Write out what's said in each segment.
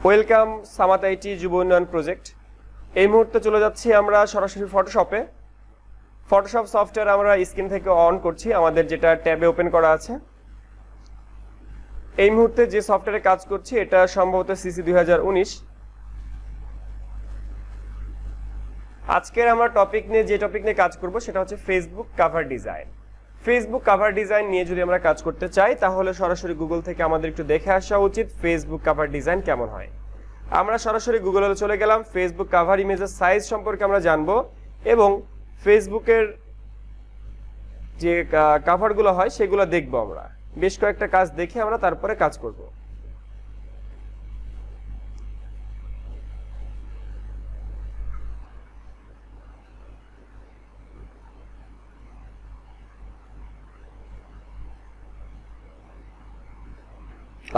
Welcome সামাত IT যুব উন্নয়ন project. এই মুহূর্তে চলে যাচ্ছি আমরা সরাসরি ফটোশপে। ফটোশপ সফটওয়্যার আমরা স্ক্রিন থেকে অন করছি, আমাদের যেটা ট্যাবে ওপেন করা আছে। এই মুহূর্তে যে সফটওয়্যারে কাজ করছি এটা সম্ভবত সিসি 2019। আজকের আমরা যে টপিক নিয়ে কাজ করব সেটা হচ্ছে Facebook cover design. Facebook cover design নিয়ে যদি আমরা কাজ করতে চাই তাহলে সরাসরি গুগল থেকে আমাদের একটু দেখে আসা উচিত ফেসবুক কভার ডিজাইন কেমন হয়। আমরা সরাসরি গুগলে চলে গেলাম, ফেসবুক কভার ইমেজের সাইজ সম্পর্কে আমরা জানবো এবং ফেসবুকের যে কভারগুলো হয় সেগুলো দেখবো। আমরা বেশ কয়েকটা কাজ দেখে আমরা তারপরে কাজ করব।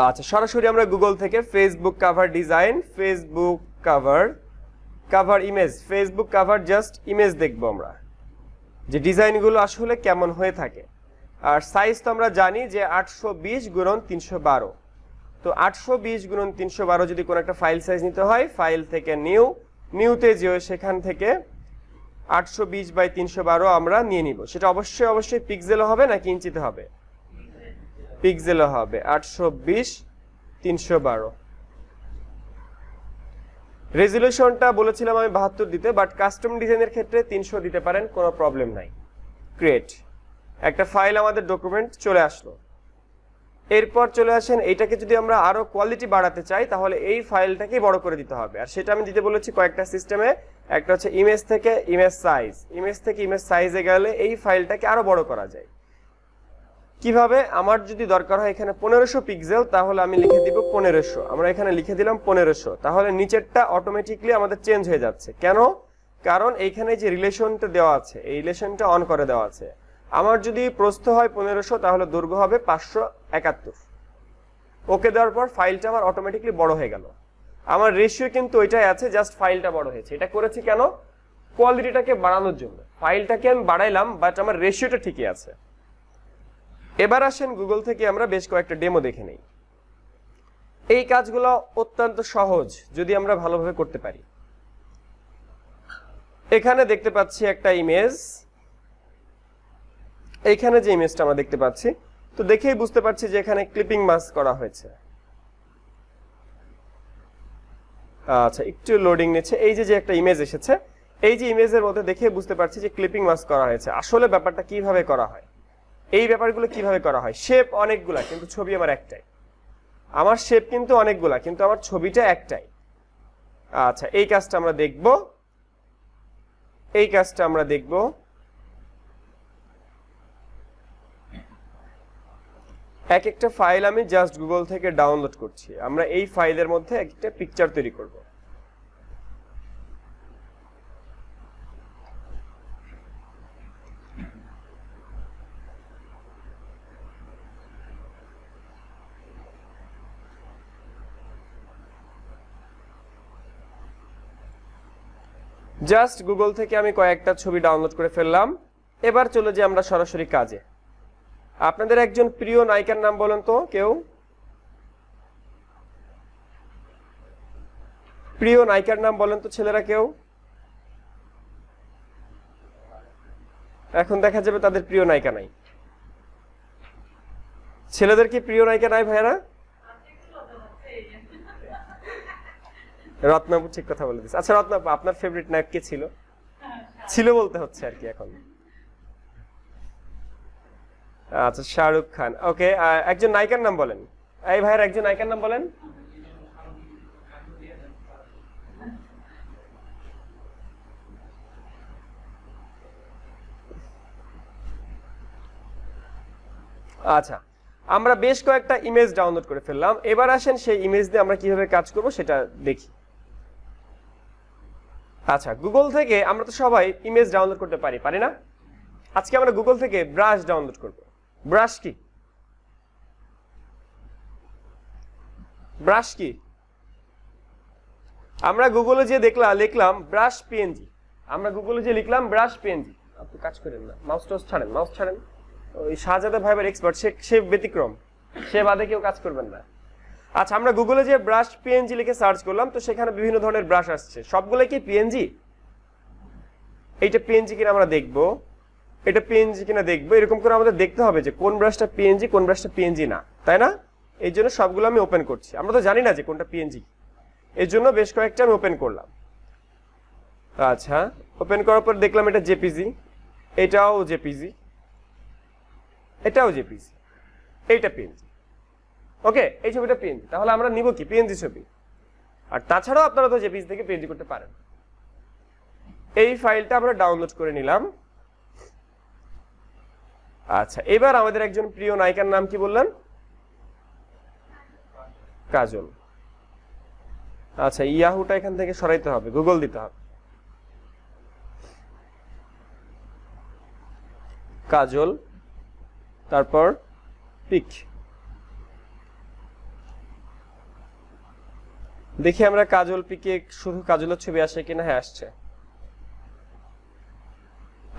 আচ্ছা, সরাসরি আমরা গুগল থেকে Facebook cover design, Facebook cover image, Facebook cover just image দেখবো আমরা যে ডিজাইনগুলো আসলে কেমন হয়ে থাকে। আর সাইজ তো আমরা জানি যে 820x312। তো 820x312 যদি কোনো একটা ফাইল সাইজ নিতে হয়, ফাইল থেকে নিউতে যেও, সেখান থেকে 820x312 আমরা নিয়ে নিব। সেটা অবশ্যই পিক্সেলে হবে নাকি ইঞ্চিতে হবে? পিক্সেলে হবে। 820x312। রেজুলেশনটা বলেছিলাম আমি 72 দিতে, বাট কাস্টম ডিজাইনের ক্ষেত্রে 300 দিতে পারেন, কোনো প্রবলেম নাই। ক্রিয়েট একটা ফাইল, আমাদের ডকুমেন্ট চলে আসলো। এরপর চলে আসেন, এইটাকে যদি আমরা আরো কোয়ালিটি বাড়াতে চাই তাহলে এই ফাইলটাকে বড় করে দিতে হবে। আর সেটা আমি দিতে বলেছি কয়েকটা সিস্টেমে। একটা হচ্ছে ইমেজ থেকে ইমেজ সাইজে গেলে এই ফাইলটাকে আরো বড় করা যায়। কিভাবে? আমার যদি দরকার হয় এখানে 1500 পিক্সেল, তাহলে আমি লিখে দিব 1500। আমরা এখানে লিখে দিলাম 1500, তাহলে নিচেরটা অটোমেটিকলি আমাদের চেঞ্জ হয়ে যাচ্ছে। কেন? কারণ এইখানে যে রিলেশনটা দেওয়া আছে, এই রিলেশনটা অন করে দেওয়া আছে। আমার যদি প্রস্থ হয় 1500, তাহলে দৈর্ঘ্য হবে 571। ওকে দেওয়ার পর ফাইলটা আমার অটোমেটিকলি বড় হয়ে গেল। আমার রেশিও কিন্তু ওইটাই আছে, জাস্ট ফাইলটা বড় হয়েছে। এটা করেছি কেন? কোয়ালিটিটাকে বাড়ানোর জন্য। ফাইলটাকে আমি বাড়াইলাম, বাট আমার রেশিওটা ঠিকই আছে। এবার আসেন গুগল থেকে আমরা বেশ কয়েকটা ডেমো দেখে নেই। এই কাজগুলো অত্যন্ত সহজ যদি আমরা ভালোভাবে করতে পারি। এখানে দেখতে পাচ্ছি একটা ইমেজ। এইখানে যে ইমেজটা আমরা দেখতে পাচ্ছি, তো দেখেই বুঝতে পারছি যে এখানে ক্লিপিং মাস্ক করা হয়েছে। আচ্ছা, একটু লোডিং নিচ্ছে। এই যে একটা ইমেজ এসেছে, এই যে ইমেজের মধ্যে দেখে বুঝতে পারছি যে ক্লিপিং মাস্ক করা হয়েছে। আসলে ব্যাপারটা কিভাবে করা হয়, এই ব্যাপারগুলো কিভাবে করা হয়? শেপ অনেকগুলা কিন্তু ছবি আমার একটাই। আমার শেপ কিন্তু অনেকগুলা কিন্তু আমার ছবিটা একটাই। আচ্ছা, এই কাজটা আমরা দেখব। এক একটা ফাইল আমি জাস্ট গুগল থেকে ডাউনলোড করছি। আমরা এই ফাইলের মধ্যে একটা পিকচার তৈরি করব। জাস্ট গুগল থেকে আমি কয়েকটা ছবি ডাউনলোড করে ফেললাম। এবার চলে যাই আমরা সরাসরি কাজে। আপনাদের একজন প্রিয় নায়িকার নাম বলেন তো কেউ? প্রিয় নায়িকার নাম বলেন তো ছেলেরা কেউ? এখন দেখা যাবে তাদের প্রিয় নায়িকা নাই। ছেলেদের কি প্রিয় নায়িকা নাই ভাইয়ারা? রত্নাপু ঠিক কথা বলে দিচ্ছে। আচ্ছা রত্নাপু, আপনার ফেভারিট নায়ক কে ছিল? ছিল বলতে হচ্ছে আর কি এখন। আচ্ছা, শাহরুখ খান। ওকে, একজন নায়িকার নাম বলেন। এই ভাইয়ের একজন নায়িকার নাম বলেন। আচ্ছা, আমরা বেশ কয়েকটা ইমেজ ডাউনলোড করে ফেললাম। এবার আসেন সেই ইমেজ দিয়ে আমরা কিভাবে কাজ করব সেটা দেখি। আচ্ছা, গুগল থেকে আমরা তো সবাই ইমেজ ডাউনলোড করতে পারি না? আজকে আমরা গুগল থেকে ব্রাশ ডাউনলোড করব। ব্রাশ কি? আমরা গুগলে যে লিখলাম ব্রাশ পিএনজি। আমরা গুগলে যে লিখলাম ব্রাশ পিএনজি। আপনি কাজ করেন না, মাউস ছাড়েন। ওই শাহজাদা ভাইবার এক্সপার্ট, সে ব্যতিক্রম, সে বাদে কেউ কাজ করবেন না। আচ্ছা, আমরা গুগলে যে ব্রাশ পিএনজি লিখে সার্চ করলাম, তো সেখানে বিভিন্ন ধরনের ব্রাশ আসছে, সবগুলো কি পিএনজি? এইটা পিএনজি কিনা আমরা দেখবো, এটা পিএনজি কিনা দেখবো, এরকম করে আমাদের দেখতে হবে যে কোন ব্রাশটা পিএনজি, কোন ব্রাশটা পিএনজি না, তাই না? এই জন্য সবগুলো আমি ওপেন করছি, আমরা তো জানি না যে কোনটা পিএনজি, এর জন্য বেশ কয়েকটা আমি ওপেন করলাম। আচ্ছা, ওপেন করার পর দেখলাম এটা জেপিজি, এটাও জেপিজি, এটাও জেপিজি, এইটা পিএনজি। ওকে, এই ছবিটা পিএনজি, তাহলে আমরা নিব কি পিএনজি ছবি। আর তাছাড়াও আপনারা তো জেপিজি থেকে পিএনজি করতে পারেন। এই ফাইলটা আমরা ডাউনলোড করে নিলাম। আচ্ছা, এবার আমাদের একজন প্রিয় নায়িকার নাম কি বললেন? কাজল। আচ্ছা, ইয়াহুটা এখান থেকে সরাইতে হবে, গুগল দিতে হবে। কাজল, তারপর পিক। দেখি আমরা কাজল পিকে শুধু কাজলের ছবি আসে কিনা। হ্যাঁ, আসছে।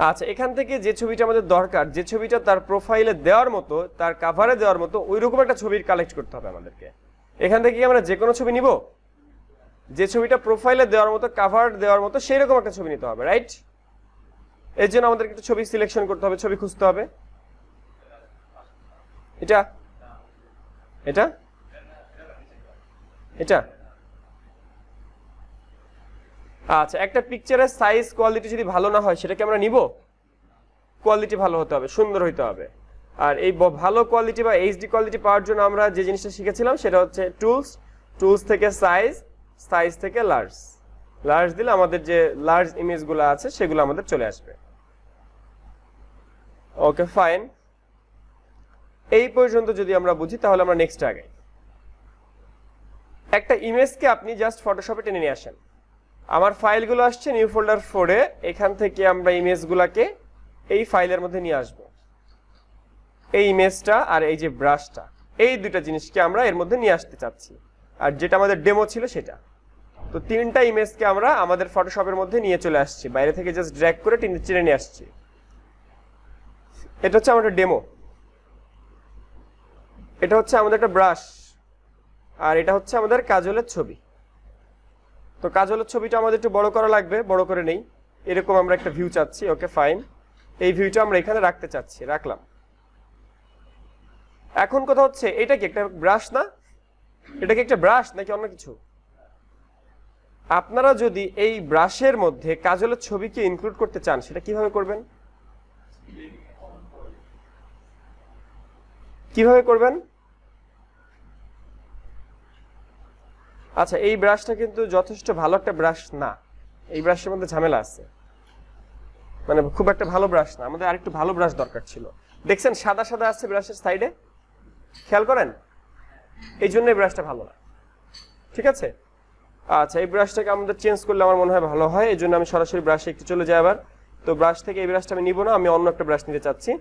আচ্ছা, এখান থেকে যে ছবিটা আমাদের দরকার, যে ছবিটা তার প্রোফাইলে দেওয়ার মতো, তার কাভারে দেওয়ার মতো, ওইরকম একটা ছবির কালেক্ট করতে হবে আমাদেরকে। এখান থেকে আমরা যে কোনো ছবি নিব, যে ছবিটা প্রোফাইলে দেওয়ার মতো, কাভার দেওয়ার মতো সেই রকম একটা ছবি নিতে হবে, রাইট? এর জন্য আমাদেরকে একটা ছবি সিলেকশন করতে হবে, ছবি খুঁজতে হবে। এটা এটা এটা আচ্ছা, একটা পিকচারের সাইজ কোয়ালিটি যদি ভালো না হয় সেটাকে আমরা নিব? কোয়ালিটি ভালো হতে হবে, সুন্দর হইতে হবে। আর এই ভালো কোয়ালিটি বা এইচডি কোয়ালিটি পাওয়ার জন্য আমরা যে জিনিসটা শিখেছিলাম সেটা হচ্ছে টুলস, টুলস থেকে সাইজ, সাইজ থেকে লার্জ, লার্জ দিলে আমাদের যে লার্জ ইমেজগুলো আছে সেগুলো আমাদের চলে আসবে। ওকে, ফাইন। এই পর্যন্ত যদি আমরা বুঝি তাহলে আমরা নেক্সট আগাই। একটা ইমেজকে আপনি জাস্ট ফটোশপে টেনে নিয়ে আসেন। আমার ফাইলগুলো আসছে নিউ ফোল্ডার 4-এ, এখান থেকে আমরা ইমেজগুলোকে এই ফাইলের মধ্যে নিয়ে আসব। এই ইমেজটা আর এই যে ব্রাশটা, এই দুইটা জিনিসকে আমরা এর মধ্যে নিয়ে আসতে চাচ্ছি, আর যেটা আমাদের ডেমো ছিল সেটা। তো তিনটা ইমেজকে আমরা আমাদের ফটোশপের মধ্যে নিয়ে চলে আসছি, বাইরে থেকে জাস্ট ড্র্যাগ করে টেনে নিয়ে আসছি। এটা হচ্ছে আমাদের ডেমো, এটা হচ্ছে আমাদের একটা ব্রাশ, আর এটা হচ্ছে আমাদের কাজলের ছবি। তো কাজলের ছবিটা আমাদের একটু বড় করা লাগবে, বড় করে নেই। এরকম আমরা একটা ভিউ চাচ্ছি। ওকে, ফাইন। এই ভিউটা আমরা এখানে রাখতে চাচ্ছি, রাখলাম। এখন কথা হচ্ছে, এটা কি একটা ব্রাশ না? এটা কি একটা ব্রাশ নাকি অন্য কিছু? আপনারা যদি এই ব্রাশের মধ্যে কাজলের ছবিকে ইনক্লুড করতে চান সেটা কিভাবে করবেন? কিভাবে করবেন? আচ্ছা, এই ব্রাশটা কিন্তু যথেষ্ট ভালো একটা ব্রাশ না, এই ব্রাশের মধ্যে ঝামেলা আছে, মানে খুব একটা ভালো ব্রাশ না, আমাদের আরেকটু ভালো ব্রাশ দরকার ছিল। দেখছেন সাদা সাদা আছে ব্রাশের সাইডে, খেয়াল করেন, এই জন্য এই ব্রাশটা ভালো না। ঠিক আছে, আচ্ছা, এই ব্রাশটাকে আমাদের চেঞ্জ করলে আমার মনে হয় ভালো হয়, এই জন্য আমি সরাসরি ব্রাশে একটু চলে যাই আবার। তো ব্রাশ থেকে এই ব্রাশটা আমি নিব না, আমি অন্য একটা ব্রাশ নিতে চাচ্ছি।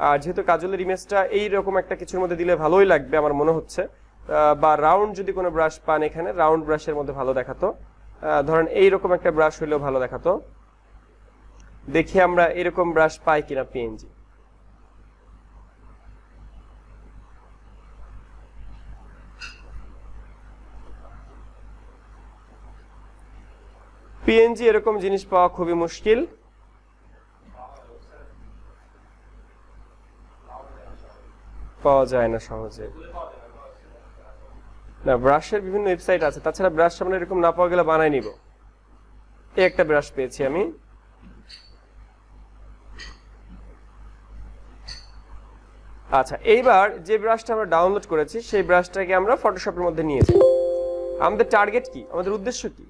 আর যেহেতু কাজলের ইমেজটা এইরকম একটা কিছুর মধ্যে দিলে ভালোই লাগবে আমার মনে হচ্ছে, বা রাউন্ড যদি কোনো ব্রাশ পান এখানে, রাউন্ড ব্রাশের মধ্যে ভালো দেখাতো। ধরেন এইরকম একটা ব্রাশ হইলেও ভালো দেখাতো। দেখি আমরা এরকম ব্রাশ পাই কিনা পিএনজি। পিএনজি এরকম জিনিস পাওয়া খুবই মুশকিল। পাওয়া যায় না সহজে, না, ব্রাশের বিভিন্ন ওয়েবসাইট আছে, তাছাড়া ব্রাশ আমরা এরকম না পাওয়া গেলে বানাই নিব। এই একটা ব্রাশ পেয়েছি আমি। আচ্ছা, এইবার যে ব্রাশটা আমরা ডাউনলোড করেছি সেই ব্রাশটাকে আমরা ফটোশপের মধ্যে নিয়ে যাই। আমাদের টার্গেট কি, আমাদের উদ্দেশ্য কি,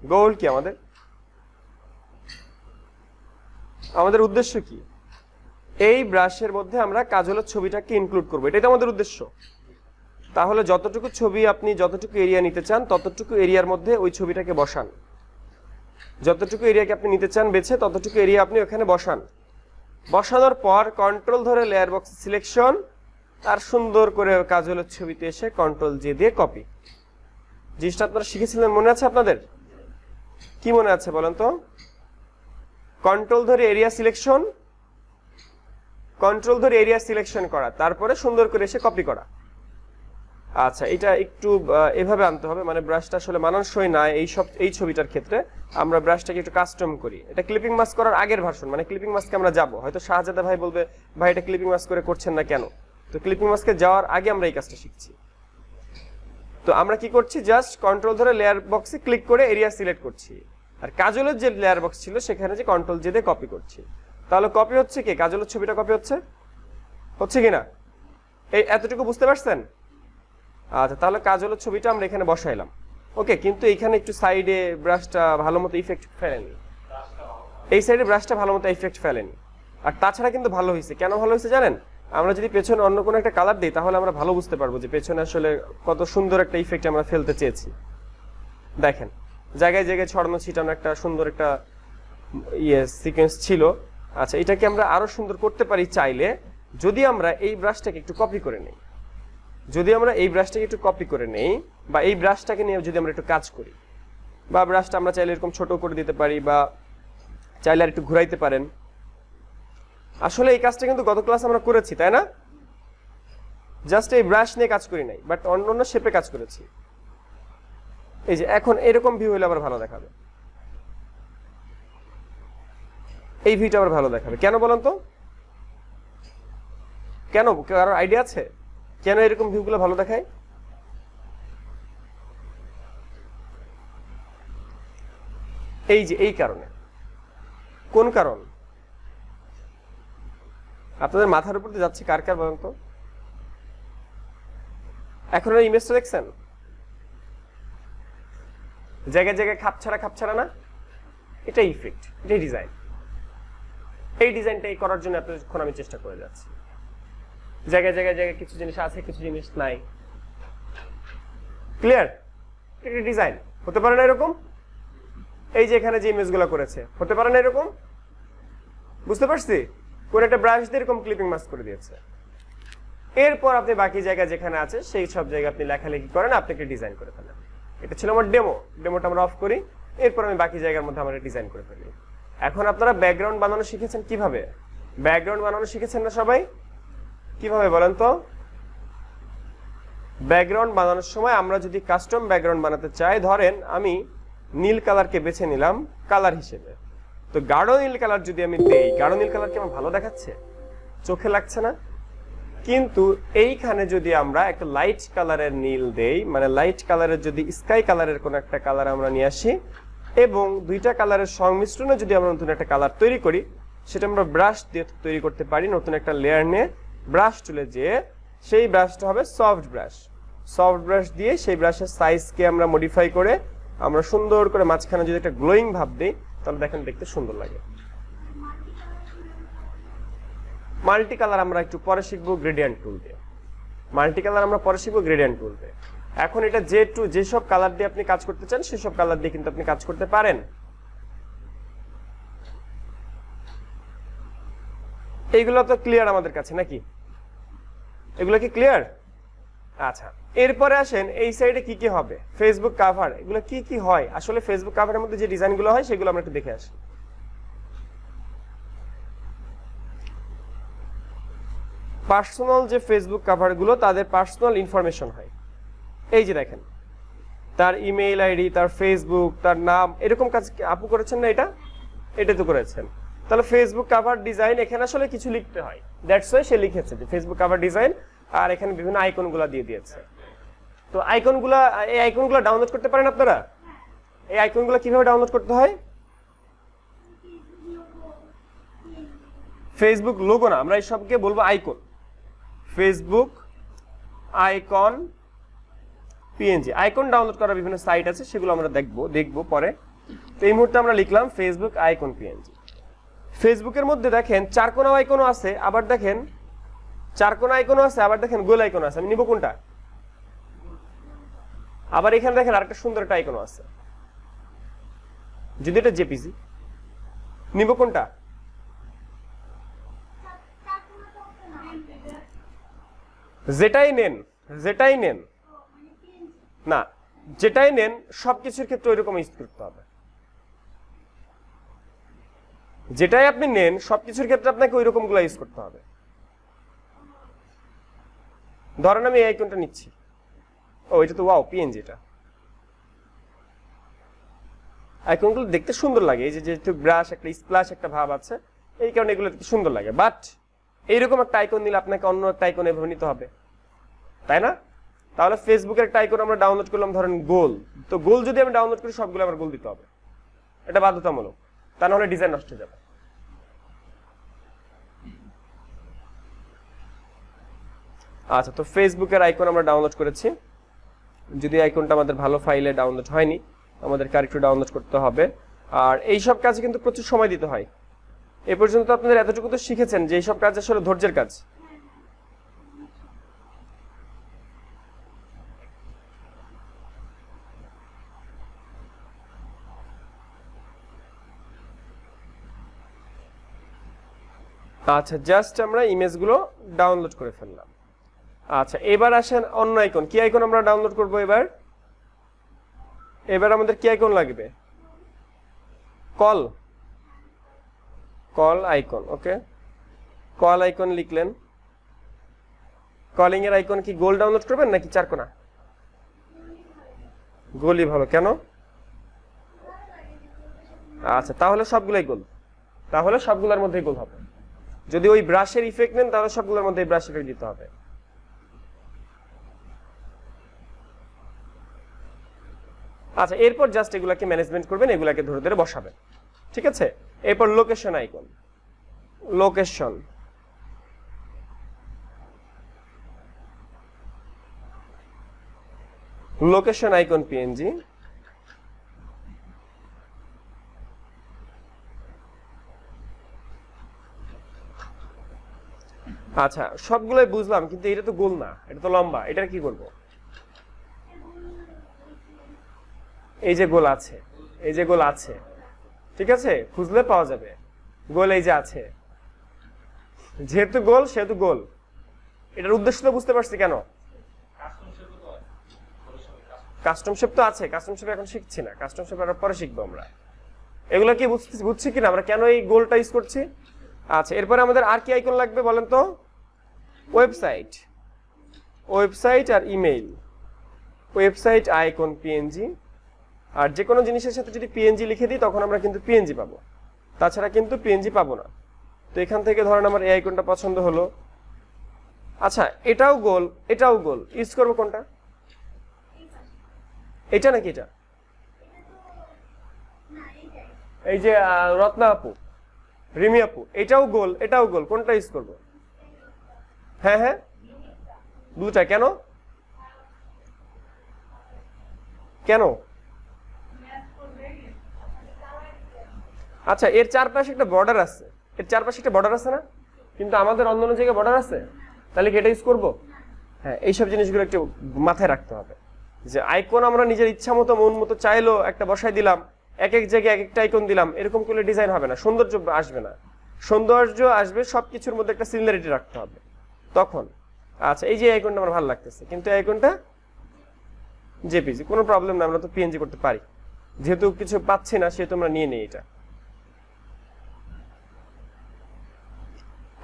গোল কি, আমাদের উদ্দেশ্য কি? এই ব্রাশের মধ্যে আমরা কাজলের ছবিটাকে ইনক্লুড করবো, এটাই তো আমাদের উদ্দেশ্য। তাহলে যতটুকু ছবি আপনি যতটুকু এরিয়া নিতে চান ততটুকু এরিয়ার মধ্যে ওই ছবিটাকে বসান, যতটুকু এরিয়াকে আপনি নিতে চান বেছে ততটুকু এরিয়া আপনি ওখানে বসান। বসানোর পর কন্ট্রোল ধরে লেয়ার বক্স সিলেকশন, আর সুন্দর করে কাজলের ছবিতে এসে কন্ট্রোল জে দিয়ে কপি। জিনিসটা আপনারা শিখেছিলেন, মনে আছে আপনাদের? কি মনে আছে বলেন তো? কন্ট্রোল ধরে এরিয়া সিলেকশন, কন্ট্রোল ধরে এরিয়া সিলেকশন করা, তারপরে সুন্দর করে এসে কপি করা। আচ্ছা, এটা একটু এভাবে আনতে হবে, মানে ব্রাশটা আসলে মানানসই না এই ছবিটার ক্ষেত্রে। আমরা ব্রাশটাকে একটু কাস্টম করি। এটা ক্লিপিং মাস্ক করার আগের ভার্সন, মানে ক্লিপিং মাস্কে আমরা যাব। হয়তো শাহজাদা ভাই বলবে ভাই এটা ক্লিপিং মাস্ক করে করছেন না কেন? তো ক্লিপিং মাস্কে যাওয়ার আগে আমরা এই কাজটা শিখছি। তো আমরা কি করছি, জাস্ট কন্ট্রোল ধরে লেয়ার বক্সে ক্লিক করে এরিয়া সিলেক্ট করছি, আর কাজলের যে লেয়ার বক্স ছিল সেখানে যে কন্ট্রোল জে দিয়ে কপি করছি। তাহলে কপি হচ্ছে কি, কাজলের ছবিটা কপি হচ্ছে কি না? এই এতটুকু বুঝতে পারছেন? আচ্ছা, তাহলে কাজলের ছবিটা আমরা এখানে বসাইলাম। ওকে, কিন্তু এইখানে একটু সাইডে ব্রাশটা ভালো মতো ইফেক্ট ফেলেনি, এই সাইডে ব্রাশটা ভালো মতো ইফেক্ট ফেলেনি। আর তাছাড়া কিন্তু ভালো হয়েছে। কেন ভালো হয়েছে জানেন? আমরা যদি পেছনে অন্য কোনো একটা কালার দিই তাহলে আমরা ভালো বুঝতে পারবো যে পেছনে আসলে কত সুন্দর একটা ইফেক্ট আমরা ফেলতে চেয়েছি। দেখেন, জায়গায় জায়গায় ছড়ানো ছিটানো একটা সুন্দর একটা সিকোয়েন্স ছিল। আচ্ছা, এটাকে আমরা আরো সুন্দর করতে পারি চাইলে, যদি আমরা এই ব্রাশটাকে একটু কপি করে নেই, বা এই ব্রাশটাকে নিয়ে যদি আমরা একটু কাজ করি, বা ব্রাশটা আমরা চাইলে এরকম ছোট করে দিতে পারি, বা চাইলে আর একটু ঘুরাইতে পারেন। আসলে এই কাজটা কিন্তু গত ক্লাস আমরা করেছি, তাই না? জাস্ট এই ব্রাশ নিয়ে কাজ করি নাই, বাট অন্য শেপে কাজ করেছি। এই যে এখন এরকম ভিউ হলে আবার ভালো দেখাবে, এই ভিউটা আবার ভালো দেখাবে। কেন বলেন তো? কেন, কারো আইডিয়া আছে কেন এরকম ভিউগুলো ভালো দেখায়? এই যে এই কারণে। কোন কারণ? আপনাদের মাথার উপর দিয়ে যাচ্ছে কার কার বলেন তো? এখন ইমেজটা দেখছেন? জায়গায় জায়গায় খাপছাড়া না? এটা ইফেক্ট, এটাই ডিজাইন। এই ডিজাইনটা করার জন্য এতক্ষণ আমি চেষ্টা করে যাচ্ছি। জায়গায় জায়গায় কিছু জিনিস আছে, কিছু জিনিস নাই। ক্লিয়ার? এটা ডিজাইন হতে পারে না এরকম? এই যে এখানে যে ইমেজগুলো করেছে, হতে পারে না এরকম? বুঝতে পারছি? কোন একটা ব্রাশ দিয়ে এরকম ক্লিপিং মাস্ক করে দিয়েছে। এরপর আপনি বাকি জায়গা যেখানে আছে সেই সব জায়গায় আপনি লেখালেখি করেন, আপনি একটা ডিজাইন করে ফেলেন। এটা ছিল আমার ডেমোটা আমরা অফ করি। এরপর আমি বাকি জায়গার মধ্যে আমরা ডিজাইন করে ফেলি। এখন আপনারা ব্যাকগ্রাউন্ড বানানো শিখেছেন কিভাবে? ব্যাকগ্রাউন্ড বানানো শিখেছেন না সবাই? কিভাবে বলেন তো? ব্যাকগ্রাউন্ড বানানোর সময় আমরা যদি কাস্টম ব্যাকগ্রাউন্ড বানাতে চাই, ধরেন আমি নীল কালারকে বেছে নিলাম কালার হিসেবে, তো গাঢ় নীল কালার যদি আমি দেই, গাঢ় নীল কালার কি আমার ভালো দেখাচ্ছে? চোখে লাগছে না? কিন্তু এইখানে যদি আমরা একটা লাইট কালারের নীল দেই, মানে লাইট কালারের যদি স্কাই কালারের কোন একটা কালার আমরা নিয়ে আসি এবং দুইটা কালারের সংমিশ্রণে যদি আমরা নতুন একটা কালার তৈরি করি, সেটা আমরা ব্রাশ দিয়ে তৈরি করতে পারি। নতুন একটা লেয়ার নিয়ে ব্রাশ চলে যেয়ে সেই ব্রাশটা হবে সফট ব্রাশ দিয়ে সেই ব্রাশের সাইজকে আমরা মডিফাই করে আমরা সুন্দর করে মাঝখানে যদি একটা গ্লোয়িং ভাব দিই, তাহলে দেখেন দেখতে সুন্দর লাগে। মাল্টি কালার আমরা একটু পরে শিখবো গ্রেডিয়েন্ট টুল দিয়ে। এখন এটা যেসব কালার দিয়ে আপনি কাজ করতে চান সেসব কালার দিয়ে কিন্তু আপনি কাজ করতে পারেন। এইগুলো তো ক্লিয়ার আমাদের কাছে নাকি? এগুলো কি ক্লিয়ার? আচ্ছা, এরপরে আসেন এই সাইডে কি কি হবে। ফেসবুক কাভার, এগুলো কি কি হয় আসলে? ফেসবুক কাভারের মধ্যে যে ডিজাইনগুলো হয় সেগুলো আমরা একটু দেখে আসি। পার্সোনাল যে ফেসবুক কাভারগুলো, তাদের পার্সোনাল ইনফরমেশন হয়। এই যে দেখেন, তার ইমেইল আইডি, তার ফেসবুক, তার নাম, এরকম কাজ আপু করেছেন না? এটা তো করেছেন। তাহলে ফেসবুক কাভার ডিজাইন, এখানে আসলে কিছু লিখতে হয়, দ্যাটস ওয়াই সে লিখেছে যে ফেসবুক কাভার ডিজাইন, আর এখানে বিভিন্ন আইকনগুলো দিয়ে দিয়েছে। তো এই আইকনগুলো ডাউনলোড করতে পারেন আপনারা? এই আইকনগুলো কিভাবে ডাউনলোড করতে হয়? ফেসবুক লোগো না, আমরা এই সবকে বলবো icon. Facebook icon PNG, icon download করার বিভিন্ন সাইট আছে, সেগুলো আমরা দেখবো পরে। তো এই মুহূর্তে আমরা লিখলাম ফেসবুক আইকন পিএনজি। ফেসবুকের মধ্যে দেখেন চারকোনা আইকনও আছে, আবার দেখেন গোল আইকনও আছে। আমি নিব কোনটা? আবার এখানে দেখেন আরেকটা সুন্দর একটা আইকনও আছে, যদি এটা জেপিজি। নিব কোনটা? যেটাই নেন না, যেটাই নেন সবকিছুর ক্ষেত্রে ওইরকম ইউজ করতে হবে। যেটাই আপনি নেন সবকিছুর ক্ষেত্রে আপনাকে ওইরকম গুলো ইউজ করতে হবে। ধরেন আমি এই আইকনটা নিচ্ছি, ও এটা তো ওয়াও পিএনজি, এটা আইকনগুলো দেখতে সুন্দর লাগে, এই যে যেহেতু ব্রাশ একটা স্প্ল্যাশ একটা ভাব আছে, এই কারণে এগুলো দেখতে সুন্দর লাগে। বাট এইরকম একটা আইকন দিলে আপনাকে অন্য একটা আইকন এভাবে নিতে হবে, তাই না? তাহলে ফেসবুকের একটা আইকন আমরা ডাউনলোড করলাম ধরেন গোল, তো গোল যদি আমি ডাউনলোড করি সবগুলো আমার গোল দিতে হবে, এটা বাধ্যতামূলক, তা নাহলে ডিজাইন নষ্ট হয়ে যাবে। আচ্ছা, তো ফেসবুকের আইকন আমরা ডাউনলোড করেছি, যদি আইকনটা আমাদের ভালো ফাইলে ডাউনলোড হয়নি, আমাদেরকে আরেকটু ডাউনলোড করতে হবে। আর এই সব কাজে কিন্তু প্রচুর সময় দিতে হয়। এ পর্যন্ত আপনাদের এতটুকু তো শিখেছেন যে এইসব কাজ আসলে ধৈর্যের কাজ। আচ্ছা, জাস্ট আমরা ইমেজগুলো ডাউনলোড করে ফেললাম। আচ্ছা, এবার আসেন অন্য আইকন। কি আইকন আমরা ডাউনলোড করব এবার? এবার আমাদের কি আইকন লাগবে? Call, call icon. Okay, call icon লিখলেন। কলিং এর আইকন কি গোল ডাউনলোড করবেন নাকি চারকোনা? গোলই ভালো। কেন? আচ্ছা, তাহলে সবগুলাই গোল, তাহলে সবগুলোর মধ্যেই গোল হবে। যদি ওই ব্রাশের ইফেক্ট নেন তাহলে সবগুলোর মধ্যে ব্রাশ ইফেক্ট দিতে হবে। আচ্ছা, এরপর জাস্ট এগুলাকে ম্যানেজমেন্ট করবেন, এগুলাকে ধরে ধরে বসাবেন, ঠিক আছে? এরপর location icon, location, location icon PNG. আচ্ছা, সবগুলোই বুঝলাম, কিন্তু এটা তো গোল না, এটা তো লম্বা, এটা কি করব? এই যে গোল আছে, এই যে গোল আছে, ঠিক আছে, খুঁজলে পাওয়া যাবে গোল, এই যে আছে, যেহেতু গোল সেহেতু গোল। এটার উদ্দেশ্য তো বুঝতে পারছি কেন? কাস্টম শেপ তো আছে, কাস্টম শেপ এখন শিখছি না, কাস্টম শেপ আর পরে শিখবো আমরা। এগুলো কি বুঝছি কিনা আমরা কেন এই গোলটা ইউজ করছি? আচ্ছা, এরপরে আমাদের আর কি আইকন লাগবে বলেন তো? ওয়েবসাইট, ওয়েবসাইট আর ইমেইল। Website icon PNG. আর যে কোনো জিনিসের সাথে যদি পিএনজি লিখে দিই তখন আমরা কিন্তু পিএনজি পাবো, তাছাড়া কিন্তু পিএনজি পাবো না। তো এখান থেকে ধরেন আমার এই আইকনটা পছন্দ হলো। আচ্ছা, এটাও গোল, এটাও গোল, ইউজ করবো কোনটা? এটা নাকি এটা? এই যে রত্না আপু, রিমি আপু, এটাও গোল, এটাও গোল, কোনটা ইউজ করবো? হ্যাঁ হ্যাঁ, দুটা। কেন? কেন? আচ্ছা, এর চারপাশে একটা বর্ডার আছে, এর চারপাশে একটা বর্ডার আছে না? কিন্তু আমাদের অন্য অন্য জায়গায় বর্ডার আছে, তাহলে কি এটা ইউজ করবো? হ্যাঁ, এইসব জিনিসগুলো একটু মাথায় রাখতে হবে যে আইকন আমরা নিজের ইচ্ছা মতো মন মতো চাইলো একটা বসাই দিলাম, এক এক জায়গায় এক একটা আইকন দিলাম, এরকম করলে ডিজাইন হবে না, সৌন্দর্য আসবে না। সৌন্দর্য আসবে সবকিছুর মধ্যে একটা সিমিলারিটি রাখতে হবে তখন। আচ্ছা, এই যে আইকনটা আমার ভালো লাগতেছে, কিন্তু আইকনটা জেপিজি, কোনো প্রবলেম না, আমরা তো পিএনজি করতে পারি, যেহেতু কিছু পাচ্ছি না সেহেতু আমরা নিয়ে নিই এটা।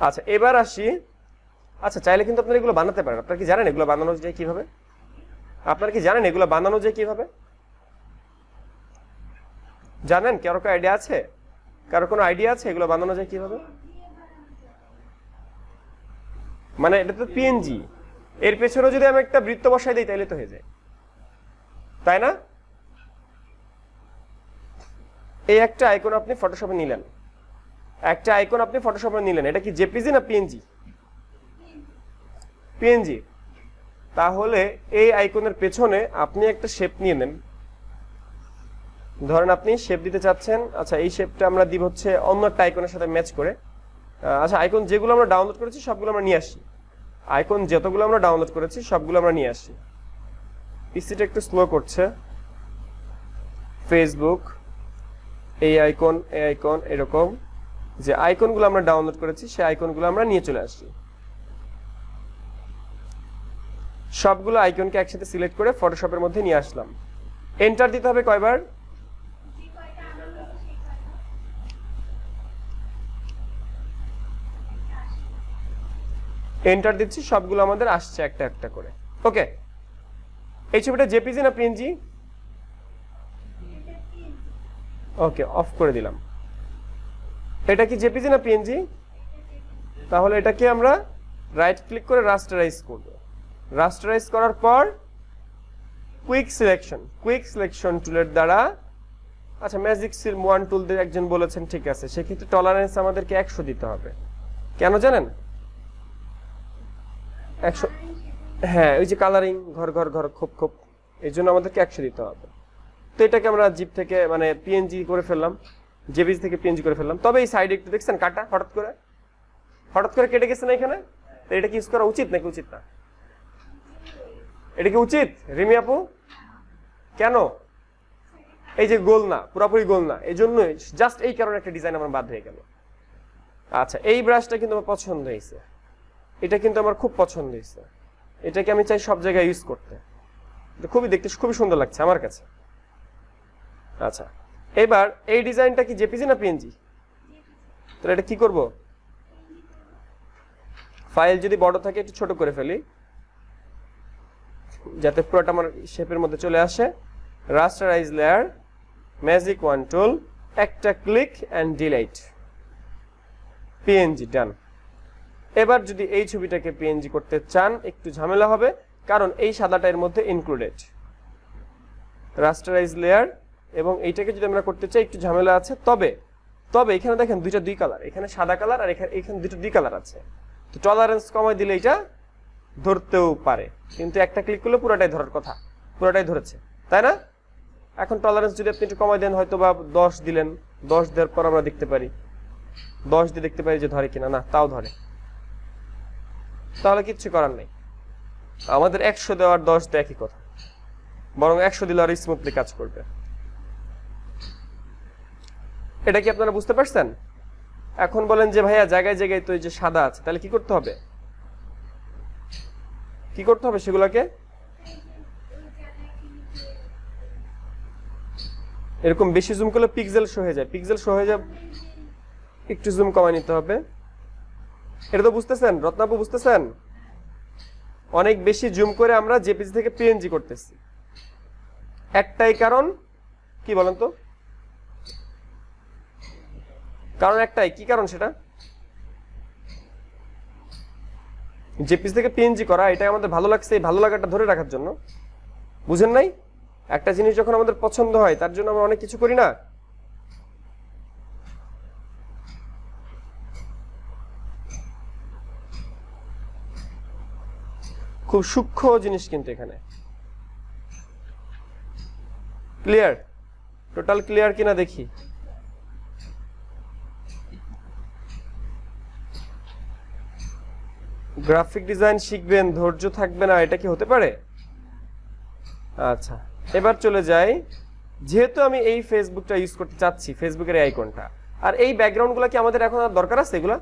আচ্ছা, এবার আসি। আচ্ছা, চাইলে কিন্তু আপনারা এগুলো বানাতে পারেন। আপনারা কি জানেন এগুলো বানানো যায় কিভাবে? আপনারা কি জানেন এগুলো বানানো যায় কিভাবে? জানেন? কারো কোনো আইডিয়া আছে? কারো কোনো আইডিয়া আছে এগুলো বানানো যায় কিভাবে? মানে এটা তো পিএনজি, এর পেছনে যদি আমি একটা বৃত্ত বসাই দিই তাহলে তো হয়ে যায়, তাই না? এই একটা আইকন আপনি ফটোশপে নিলেন, একটা আইকন আপনি ফটোশপে নিলেন, এটা কি জেপিজি না পিএনজি? পিএনজি। তাহলে এই আইকনের পেছনে আপনি একটা শেপ নিয়ে নেন। ধরেন আপনি শেপ দিতে চাচ্ছেন, আচ্ছা এই শেপটা আমরা দিব হচ্ছে অন্য একটা আইকনের সাথে ম্যাচ করে। আচ্ছা, আইকন যেগুলো আমরা ডাউনলোড করেছি সবগুলো আমরা নিয়ে আসি, আইকন যতগুলো আমরা ডাউনলোড করেছি সবগুলো আমরা নিয়ে আসি। পিসিটা একটু স্লো করছে। ফেসবুক, এই আইকন, এই আইকন, এরকম যে আইকনগুলো আমরা ডাউনলোড করেছি সেই আইকনগুলো আমরা নিয়ে চলে আসি। সবগুলো আইকনকে একসাথে সিলেক্ট করে ফটোশপের মধ্যে নিয়ে আসলাম। এন্টার দিতে হবে কয়বার? এন্টার দিচ্ছি, সবগুলো আমাদের আসছে একটা একটা করে। ওকে, এই ছবিটা জেপিজি না পিএনজি? ওকে, অফ করে দিলাম। এটা কি জেপিজি না পিএনজি? তাহলে এটাকে আমরা রাইট ক্লিক করে রাস্টারাইজ করব। রাস্টারাইজ করার পর কুইক সিলেকশন টুলের দ্বারা, আচ্ছা ম্যাজিক সিল 1 টুল দিয়ে একজন বলেছেন ঠিক আছে, সেক্ষেত্রে টলারেন্স আমাদেরকে 100 দিতে হবে। কেন জানেন? 100, হ্যাঁ ওই যে কালারিং ঘর ঘর ঘর খোপ খোপ, এই জন্য আমাদেরকে 100 দিতে হবে। তো এটাকে আমরা জিপ থেকে মানে পিএনজি করে ফেললাম, জেপিজি থেকে পিএনজি করে ফেললাম। তবে এই সাইডে একটু দেখছেন কাটা হঠাৎ করে কেটে গেছে না এখানে? তো এটা কি ইউজ করা উচিত নাকি উচিত না? এটা কি উচিত রিমি আপু? কেন? এই যে গোল না, পুরোপুরি গোল না, এই জন্যই, জাস্ট এই কারণে একটা ডিজাইন আমার বাদ হয়ে গেল। আচ্ছা এই ব্রাশটা কিন্তু আমার পছন্দ হয়েছে, এটা কিন্তু আমার খুব পছন্দ হয়েছে, এটাকে আমি চাই সব জায়গায় ইউজ করতে, খুবই দেখতে খুবই সুন্দর লাগছে আমার কাছে। আচ্ছা এবার এই ডিজাইনটা কি জেপিজি না পিএনজি? তাহলে এটা কি করব? ফাইল যদি বড় থাকে একটু ছোট করে ফেলি যাতে পুরোটা আমার শেপের মধ্যে চলে আসে। রাস্টারাইজ লেয়ার, ম্যাজিক 1 টুল, একটা ক্লিক এন্ড ডিলিট, পিএনজি ডান। এবার যদি এই ছবিটাকে পিএনজি করতে চান একটু ঝামেলা হবে, কারণ এই সাদাটা এর মধ্যে ইনক্লুডেড। রাস্টারাইজ লেয়ার এবং এইটাকে যদি আমরা করতে চাই একটু ঝামেলা আছে। তবে এখানে দেখেন দুই কালার, এখানে সাদা কালার আর এখানে দুই কালার আছে। তো টলারেন্স কমাই দিলে এটা ধরতেও পারে, কিন্তু একটা ক্লিক করলে পুরোটাই ধরার কথা, পুরোটাই ধরেছে, তাই না? এখন টলারেন্স যদি আপনি একটু কমাই দেন, হয়তো বা 10 দিলেন, 10 দেওয়ার পর আমরা দেখতে পারি, 10 দিয়ে দেখতে পারি যে ধরে কিনা, না তাও ধরে, তাহলে কিচ্ছু করার নেই। আমাদের 100 দেওয়ার 10 দেওয়া একই কথা, বরং 100 দিলে আর স্মুথলি কাজ করবে। এটা কি আপনারা বুঝতে পারছেন? এখন বলেন যে ভাইয়া জায়গায় জায়গায় তো এই যে সাদা আছে, তাহলে কি করতে হবে? কি করতে হবে সেগুলোকে? এরকম বেশি জুম করলে পিক্সেল শো হয়ে যায়, একটু জুম কমায় নিতে হবে। এটা তো বুঝতেছেন রত্নাপু, বুঝতেছেন? অনেক বেশি জুম করে আমরা জেপিজি থেকে পিএনজি করতেছি, একটাই কারণ, কি বলেন তো? কারণ একটাই, কি কারণ সেটা? জেপিজি থেকে পিএনজি করা, এটা আমাদের ভালো লাগছে, এই ভালো লাগাটা ধরে রাখার জন্য, বুঝেন নাই? একটা জিনিস যখন আমাদের পছন্দ হয় তার জন্য আমরা অনেক কিছু করি না? খুব সূক্ষ্ম জিনিস কিন্তু এখানে। ক্লিয়ার? টোটাল ক্লিয়ার কিনা দেখি। গ্রাফিক ডিজাইন শিখবেন, ধৈর্য থাকবে না, এটা কি হতে পারে? আচ্ছা এবার চলে যাই, যেহেতু আমি এই ফেসবুকটা ইউজ করতে চাচ্ছি, ফেসবুকের এই আইকনটা, আর এই ব্যাকগ্রাউন্ডগুলো কি আমাদের এখন আর দরকার আছে? এগুলো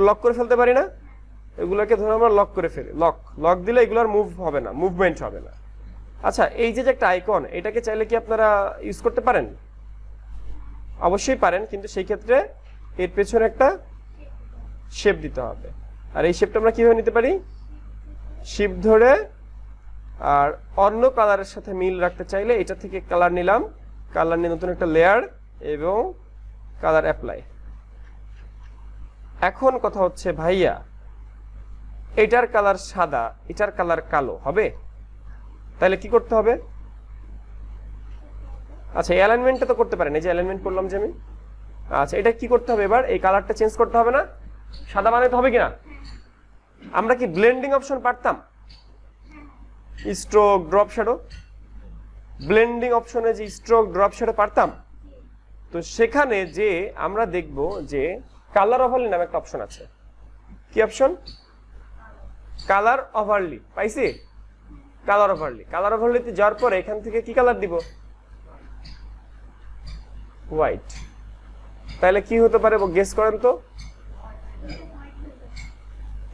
লক করে ফেলতে পারি না? এগুলোকে ধরে আমরা লক করে ফেলি, লক দিলে এগুলোর মুভ হবে না, মুভমেন্ট হবে না। আচ্ছা এই যে একটা আইকন, এটাকে চাইলে কি আপনারা ইউজ করতে পারেন? অবশ্যই পারেন, কিন্তু সেই ক্ষেত্রে এর পেছনে একটা শেপ দিতে হবে। আর এই শেপটা আমরা কিভাবে নিতে পারি? শিফট ধরে, আর অন্য কালারের সাথে মিল রাখতে চাইলে এটা থেকে কালার নিলাম, কালার নিয়ে নতুন একটা লেয়ার এবং কালার অ্যাপ্লাই। এখন কথা হচ্ছে ভাইয়া এটার কালার সাদা, এটার কালার কালো হবে, তাহলে কি করতে হবে? আচ্ছা অ্যালাইনমেন্টটা তো করতে পারেন, এই যে অ্যালাইনমেন্ট করলাম যে আমি। আচ্ছা এটা কি করতে হবে? এবার এই কালারটা চেঞ্জ করতে হবে না? সাদা বানাতে হবে কিনা? আমরা কি ব্লেন্ডিং অপশন পারতাম? স্ট্রোক, ড্রপ শ্যাডো, ব্লেন্ডিং অপশনে যে স্ট্রোক, ড্রপ শ্যাডো পারতাম? তো সেখানে যে আমরা দেখব যে কালার ওভারলি নামে একটা অপশন আছে। কি অপশন? কালার ওভারলি, পাইছি? কালার ওভারলিতে যাওয়ার পরে এখান থেকে কি কালার দিব? হোয়াইট। তাহলে কি হতে পারে গেস করেন তো?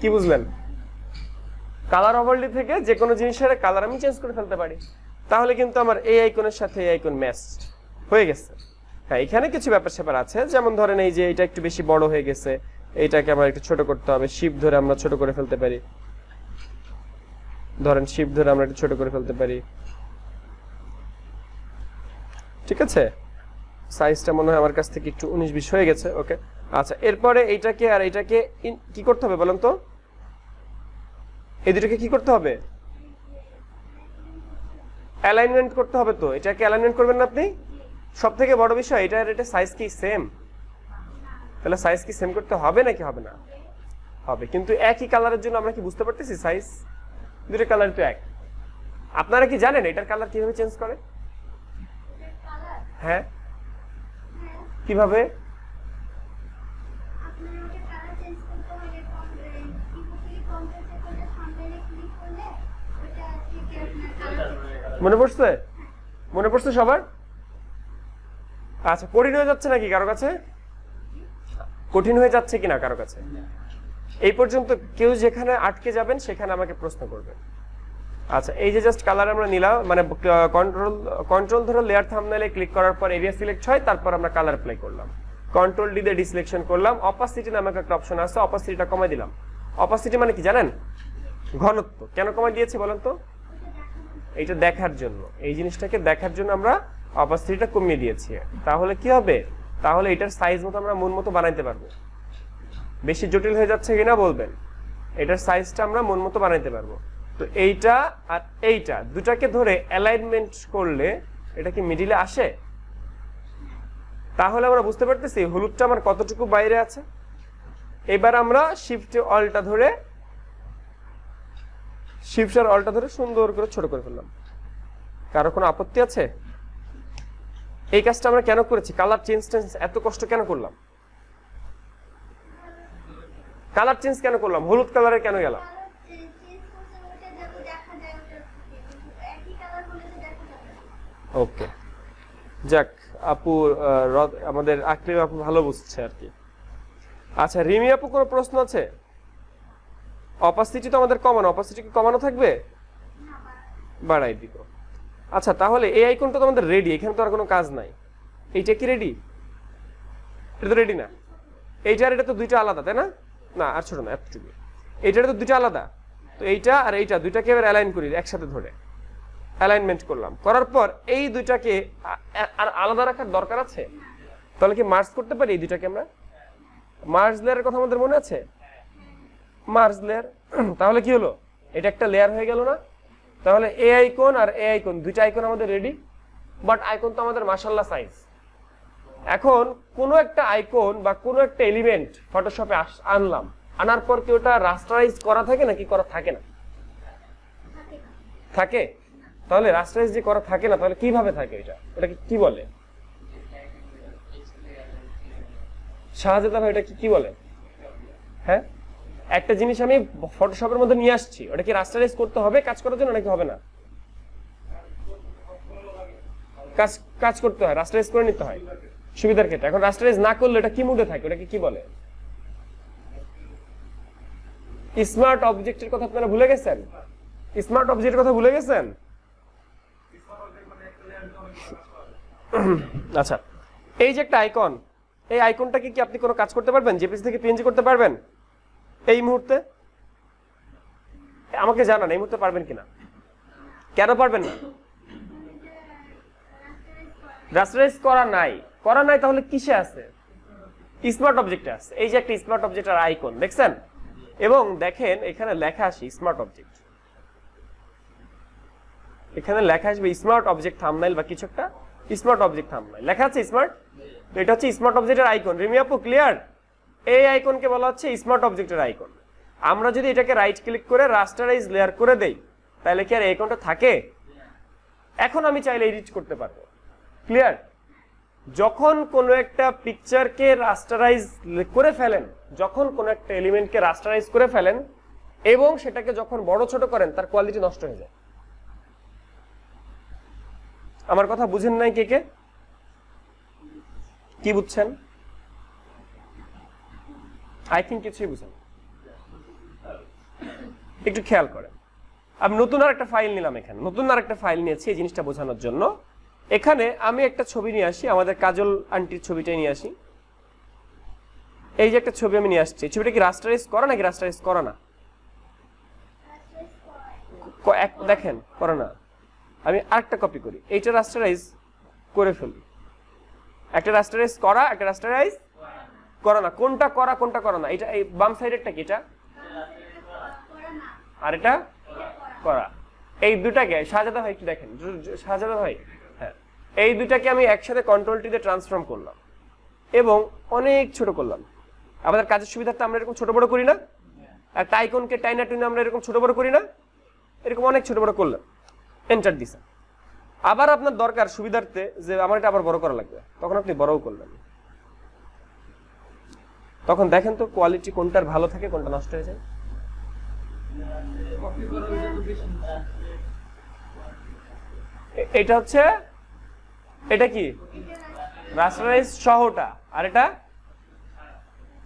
কি বুঝলেন? কালার ওভারলি থেকে যে কোনো জিনিসের কালার আমি চেঞ্জ করে ফেলতে পারি, তাহলে কিন্তু আমার এই আইকনের সাথে এই আইকন ম্যাচ হয়ে গেছে। হ্যাঁ এখানে কিছু ব্যাপার স্যাপার আছে, যেমন ধরেন এই যে এটা একটু বেশি বড় হয়ে গেছে, এইটাকে আমার একটু ছোট করতে হবে, শিফট ধরে আমরা ছোট করে ফেলতে পারি। ধরেন শিফট ধরে আমরা একটু ছোট করে ফেলতে পারি, ঠিক আছে। সাইজটা মনে হয় আমার কাছ থেকে একটু 19-20 হয়ে গেছে, ওকে। আচ্ছা, এরপরে এইটাকে আর এইটাকে কি করতে হবে বলেন তো? এই দুটোকে কি করতে হবে? অ্যালাইনমেন্ট করতে হবে। তো এটাকে অ্যালাইনমেন্ট করবেন না আপনি? সব থেকে বড় বিষয় এটা সাইজ কি সেম? তাহলে সাইজ কি সেম করতে হবে নাকি হবে না? হবে। কিন্তু একই কালারের জন্য আমরা কি বুঝতে পারতেছি সাইজ? দুটো কালার তো এক। আপনারা কি জানেন এটার কালার কিভাবে চেঞ্জ করে? হ্যাঁ, কিভাবে? মনে পড়ছে? মনে পড়ছে সবার? আচ্ছা, কঠিন হয়ে যাচ্ছে নাকি কারো কাছে? কঠিন হয়ে যাচ্ছে কিনা কারো কাছে? এই পর্যন্ত কেউ যেখানে আটকে যাবেন সেখানে আমাকে প্রশ্ন করবেন। আচ্ছা, এই যে জাস্ট কালার আমরা নিলাম, মানে কন্ট্রোল ধরে লেয়ার থাম্বনেইলে ক্লিক করার পর এরিয়া সিলেক্ট হয়, তারপর আমরা কালার অ্যাপ্লাই করলাম। কন্ট্রোল ডি দিয়ে ডিসিলেকশন করলাম। অপাসিটি নামে একটা অপশন আছে, অপাসিটিটা কমাই দিলাম। অপাসিটি মানে কি জানেন? ঘনত্ব। কেন কমাই দিয়েছি বলেন তো? এইটা দেখার জন্য, এই জিনিসটাকে দেখার জন্য আমরা অপাসিটিটা কমিয়ে দিয়েছি। তাহলে কি হবে? তাহলে এটার সাইজ মতো আমরা মন মতো বানাইতে পারবো। বেশি জটিল হয়ে যাচ্ছে কিনা বলবেন। এটার সাইজটা আমরা মন মতো বানাইতে পারবো। তো এইটা আর এইটা দুটাকে ধরে অ্যালাইনমেন্ট করলে এটা কি মিডিলে আসে? তাহলে আমরা বুঝতে পারতেছি হলুদটা আমার কতটুকু বাইরে আছে। এবার আমরা শিফট অলটা ধরে সুন্দর করে ছোট করে ফেললাম। কারো কোনো আপত্তি আছে? এই কাজটা আমরা কেন করেছি? কালার চেঞ্জ এত কষ্ট কেন করলাম? কালার চেঞ্জ কেন করলাম? হলুদ কালারে কেন গেলাম? ওকে, যাক, আপু আমাদের আকলিম আপু ভালো বুঝছে আর কি। আচ্ছা, রিমি আপু কোনো প্রশ্ন আছে? অপাসিটি তো আমাদের কমানো, অপাসিটি কি কমানো থাকবে? বাড়াই দিব। আচ্ছা, তাহলে এই আইকনটা তো আমাদের রেডি, এখানে তো আর কোনো কাজ নাই। এইটা কি রেডি? এটা তো রেডি না। এইটা আর এটা তো দুইটা আলাদা, তাই না? না, আর ছোট না, এতটুকু। এইটা তো দুইটা আলাদা। তো এইটা আর এইটা দুইটাকে এবার অ্যালাইন করি, একসাথে ধরে অ্যালাইনমেন্ট করলাম। করার পর এই দুইটাকে আর আলাদা রাখার দরকার আছে? তাহলে কি মার্জ করতে পারি এই দুইটাকে আমরা? মার্জ লেয়ারের কথা আমাদের মনে আছে? Merge layer. তাহলে কি হলো? এটা একটা লেয়ার হয়ে গেল না? তাহলে এ আইকন আর এ আইকন, দুইটা আইকন আমাদের রেডি। বাট আইকন তো আমাদের মাশাআল্লাহ সাইজ। এখন কোনো একটা আইকন বা কোনো একটা এলিমেন্ট ফটোশপে আনলাম, আনার পর কি ওটা রাস্টারাইজ করা থাকে নাকি করা থাকে না? থাকে। তাহলে রাস্টারাইজ যে করা থাকে না, তাহলে কিভাবে থাকে? ওটাকে কি বলে? শাহজাদা ভাই, এটা কি বলে? হ্যাঁ, একটা জিনিস আমি ফটোশপের মধ্যে নিয়ে আসছি, ওটা কি রাস্টারাইজ করতে হবে কাজ করার জন্য নাকি হবে না? কাজ করতে হয়, রাস্টারাইজ করে নিতে হয় সুবিধার ক্ষেত্রে। এখন রাস্টারাইজ না করলে এটা কি মুডে থাকে? ওটাকে কি বলে? স্মার্ট অবজেক্টের কথা আপনারা ভুলে গেছেন? স্মার্ট অবজেক্টের কথা ভুলে গেছেন? আচ্ছা, এই যে একটা আইকন, এই আইকনটাকে কি আপনি কোনো কাজ করতে পারবেন? জেপিজি থেকে পিএনজি করতে পারবেন এই মুহূর্তে? আমাকে জানান এই মুহূর্তে পারবেন কিনা। কেন পারবেন না? রাস্টারাইজ করা নাই। তাহলে কিসে আছে? স্মার্ট অবজেক্টে আছে। এই যে একটা স্মার্ট অবজেক্টের আইকন দেখছেন, এবং দেখেন এখানে লেখা আসে স্মার্ট অবজেক্ট। এখানে লেখা আসবে স্মার্ট অবজেক্ট থাম্বনেইল বা কিছু একটা স্মার্ট অবজেক্ট থাম্বনেইল লেখা আছে স্মার্ট। তো এটা হচ্ছে স্মার্ট অবজেক্টের আইকন। রিমি আপু ক্লিয়ার? এই আইকনকে বলা হচ্ছে স্মার্ট অবজেক্টের আইকন। আমরা যদি এটাকে রাইট ক্লিক করে রাস্টারাইজ লেয়ার করে দেই, তাহলে কি আর এই আইকনটা থাকে? এখন আমি চাইলে এডিট করতে পারবো। ক্লিয়ার? যখন কোনো একটা পিকচারকে রাস্টারাইজ করে ফেলেন, যখন কোনো একটা এলিমেন্টকে রাস্টারাইজ করে ফেলেন এবং সেটাকে যখন বড় ছোট করেন, তার কোয়ালিটি নষ্ট হয়ে যায়। আমার কথা বুঝেন নাই কে কে? কি বুঝছেন? আই থিঙ্ক কিছুই বুঝেন। একটু খেয়াল করেন। আমি নতুন আর একটা ফাইল নিলাম, এখানে নতুন আর একটা ফাইল নিয়েছি এই জিনিসটা বোঝানোর জন্য। এখানে আমি একটা ছবি নিয়ে আসি, আমাদের কাজল আন্টির ছবিটাই নিয়ে আসি। এই যে একটা ছবি আমি নিয়ে আসছি, ছবিটা কি রাস্টারাইজ করা নাকি রাস্টারাইজ করা না? দেখেন করে না, আমি আরেকটা কপি করি, এইটা রাস্টারাইজ করে ফেলি। একটা রাস্টারাইজ করা, একটা রাস্টারাইজ করা না। কোনটা করা কোনটা করা না? এটা এই বাম সাইডেরটা কি? এটা আর এটা করা। এই দুটাকে শাহজাদা ভাই একটু দেখেন, শাহজাদা ভাই, হ্যাঁ, এই দুটাকে আমি একসাথে কন্ট্রোল টি দিয়ে ট্রান্সফর্ম করলাম এবং অনেক ছোট করলাম। আমাদের কাজের সুবিধার্থে আমরা এরকম ছোট বড় করি না? একটা আইকনকে টাইনা টুইনা আমরা এরকম ছোট বড় করি না? এরকম অনেক ছোট বড় করলাম, এন্টার দিছে। আবার আপনার দরকার সুবিধার্থে যে আমার এটা আবার বড় করা লাগবে, তখন আপনি বড়ও করলেন। তখন দেখেন তো কোয়ালিটি কোনটার ভালো থাকে, কোনটা নষ্ট হয়ে যায়। এটা হচ্ছে, এটা কি রাস্টারাইজ সহটা, আর এটা,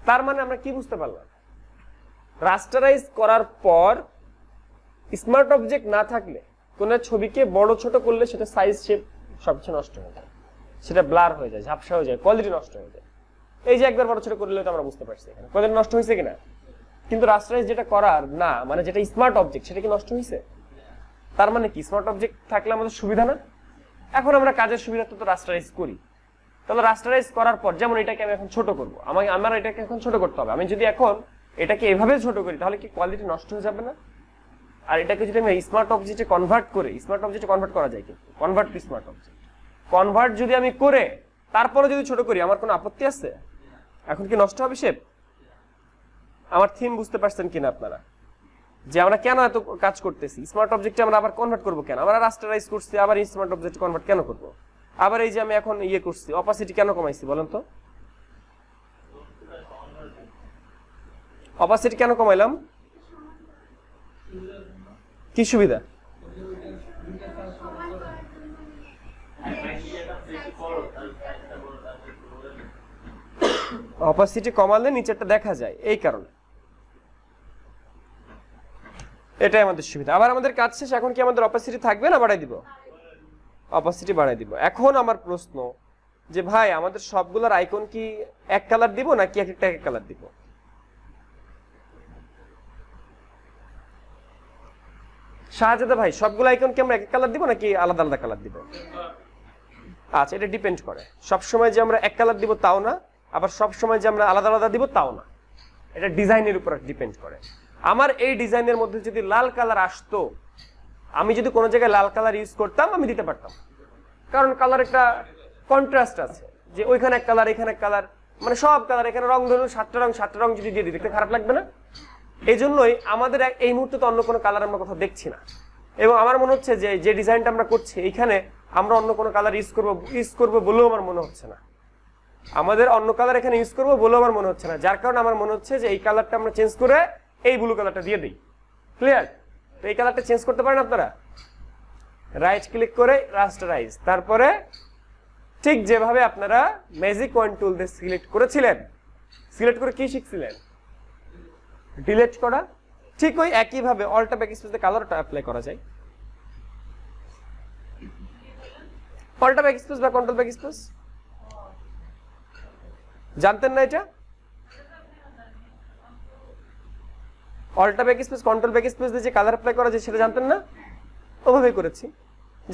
তার মানে আমরা কি বুঝতে পারলাম? রাস্টারাইজ করার পর স্মার্ট অবজেক্ট না থাকলে কোন ছবিকে বড় ছোট করলে সেটা সাইজ শেপ সবকিছু নষ্ট হয়ে যায়, সেটা ব্লার হয়ে যায়, ঝাপসা হয়ে যায়, কোয়ালিটি নষ্ট হয়ে যায়। এই যে একবার বড় ছোট করলে তো আমরা বুঝতে পারছি এখানে কোয়ালিটি নষ্ট হয়েছে কিনা। কিন্তু রাস্টারাইজ যেটা করার না, মানে যেটা স্মার্ট অবজেক্ট, সেটা কি নষ্ট হয়েছে? তার মানে কি স্মার্ট অবজেক্ট থাকলে আমাদের সুবিধা না? এখন আমরা কাজের সুবিধা তো রাস্টারাইজ করি, তাহলে রাস্টারাইজ করার পর যেমন এটাকে আমি এখন ছোট করবো, আমার এটাকে এখন ছোট করতে হবে। আমি যদি এখন এটাকে এভাবে ছোট করি তাহলে কি কোয়ালিটি নষ্ট হয়ে যাবে না? আর এটাকে যদি আমি স্মার্ট অবজেক্টে কনভার্ট করি, স্মার্ট অবজেক্টে কনভার্ট করা যায় কিন্তু, convert to smart object, convert যদি আমি করে তারপরে যদি ছোট করি, আমার কোনো আপত্তি আছে? এখন কি নষ্ট হবে শেপ? আমার থিম বুঝতে পারছেন কিনা আপনারা, যে আমরা কেন এত কাজ করতেছি? স্মার্ট অবজেক্টে আমরা আবার কনভার্ট করবো কেন? আমরা রাস্টারাইজ করছি, আবার স্মার্ট অবজেক্টে কনভার্ট কেন করবো? আবার এই যে আমি এখন ইয়ে করছি, অপাসিটি কেন কমাইছি বলেন তো? অপাসিটি কেন কমাইলাম? কি সুবিধা? অপাসিটি কমালে নিচেরটা দেখা যায়, এই কারণে। এটাই আমাদের সুবিধা। আবার আমাদের কাজ শেষ, এখন কি আমাদের অপাসিটি থাকবে না বাড়াই দিব? অপাসিটি বাড়াই দিব। এখন আমার প্রশ্ন যে ভাই আমাদের সবগুলোর আইকন কি এক কালার দিব নাকি এক একটা এক কালার দিব? শাহজাদা ভাই সবগুলো আইকন কি আমরা এক কালার দিব নাকি আলাদা আলাদা কালার দিব? আচ্ছা, এটা ডিপেন্ড করে। সব সময় যে আমরা এক কালার দিব তাও না, আবার সব সময় যে আমরা আলাদা আলাদা দিব তাও না। এটা ডিজাইনের উপর ডিপেন্ড করে। আমার এই ডিজাইনের মধ্যে যদি লাল কালার আসতো, আমি যদি কোনো জায়গায় লাল কালার ইউজ করতাম আমি দিতে পারতাম, কারণ কালার একটা কন্ট্রাস্ট আছে, যে ওইখানে এক কালার এখানে এক কালার, মানে সব কালার, এখানে রং ধরুন 7টা রং যদি দিয়ে দিই দেখতে খারাপ লাগবে না? এই জন্যই আমাদের এই মুহূর্তে তো অন্য কোনো কালার আমরা কোথাও দেখছি না, এবং আমার মনে হচ্ছে যে যে ডিজাইনটা আমরা করছি এইখানে আমরা অন্য কোনো কালার ইউজ করবো বলেও আমার মনে হচ্ছে না। আমাদের অন্য কালার এখানে ইউজ করবো বলেও আমার মনে হচ্ছে না, যার কারণে আমার মনে হচ্ছে যে এই কালারটা আমরা চেঞ্জ করে এই ব্লু কালারটা দিয়ে দিই। ক্লিয়ার? তো এই কালারটা চেঞ্জ করতে পারেন আপনারা, রাইট ক্লিক করে রাস্টারাইজ, তারপরে ঠিক যেভাবে আপনারা ম্যাজিক ওয়ান টুল দিয়ে সিলেক্ট করেছিলেন, সিলেক্ট করে কি শিখছিলেন? ডিলিট করা। ঠিক ওই একইভাবে অল্টা ব্যাকস্পেসে কালারটা অ্যাপ্লাই করা যায়। অল্টা ব্যাকস্পেস বা কন্ট্রোল ব্যাকস্পেস জানতেন না? এটা অল্টা ব্যাকস্পেস কন্ট্রোল ব্যাকস্পেস দিয়ে যে কালার অ্যাপ্লাই করা যায় সেটা জানতেন না? ওভাবেই করেছি,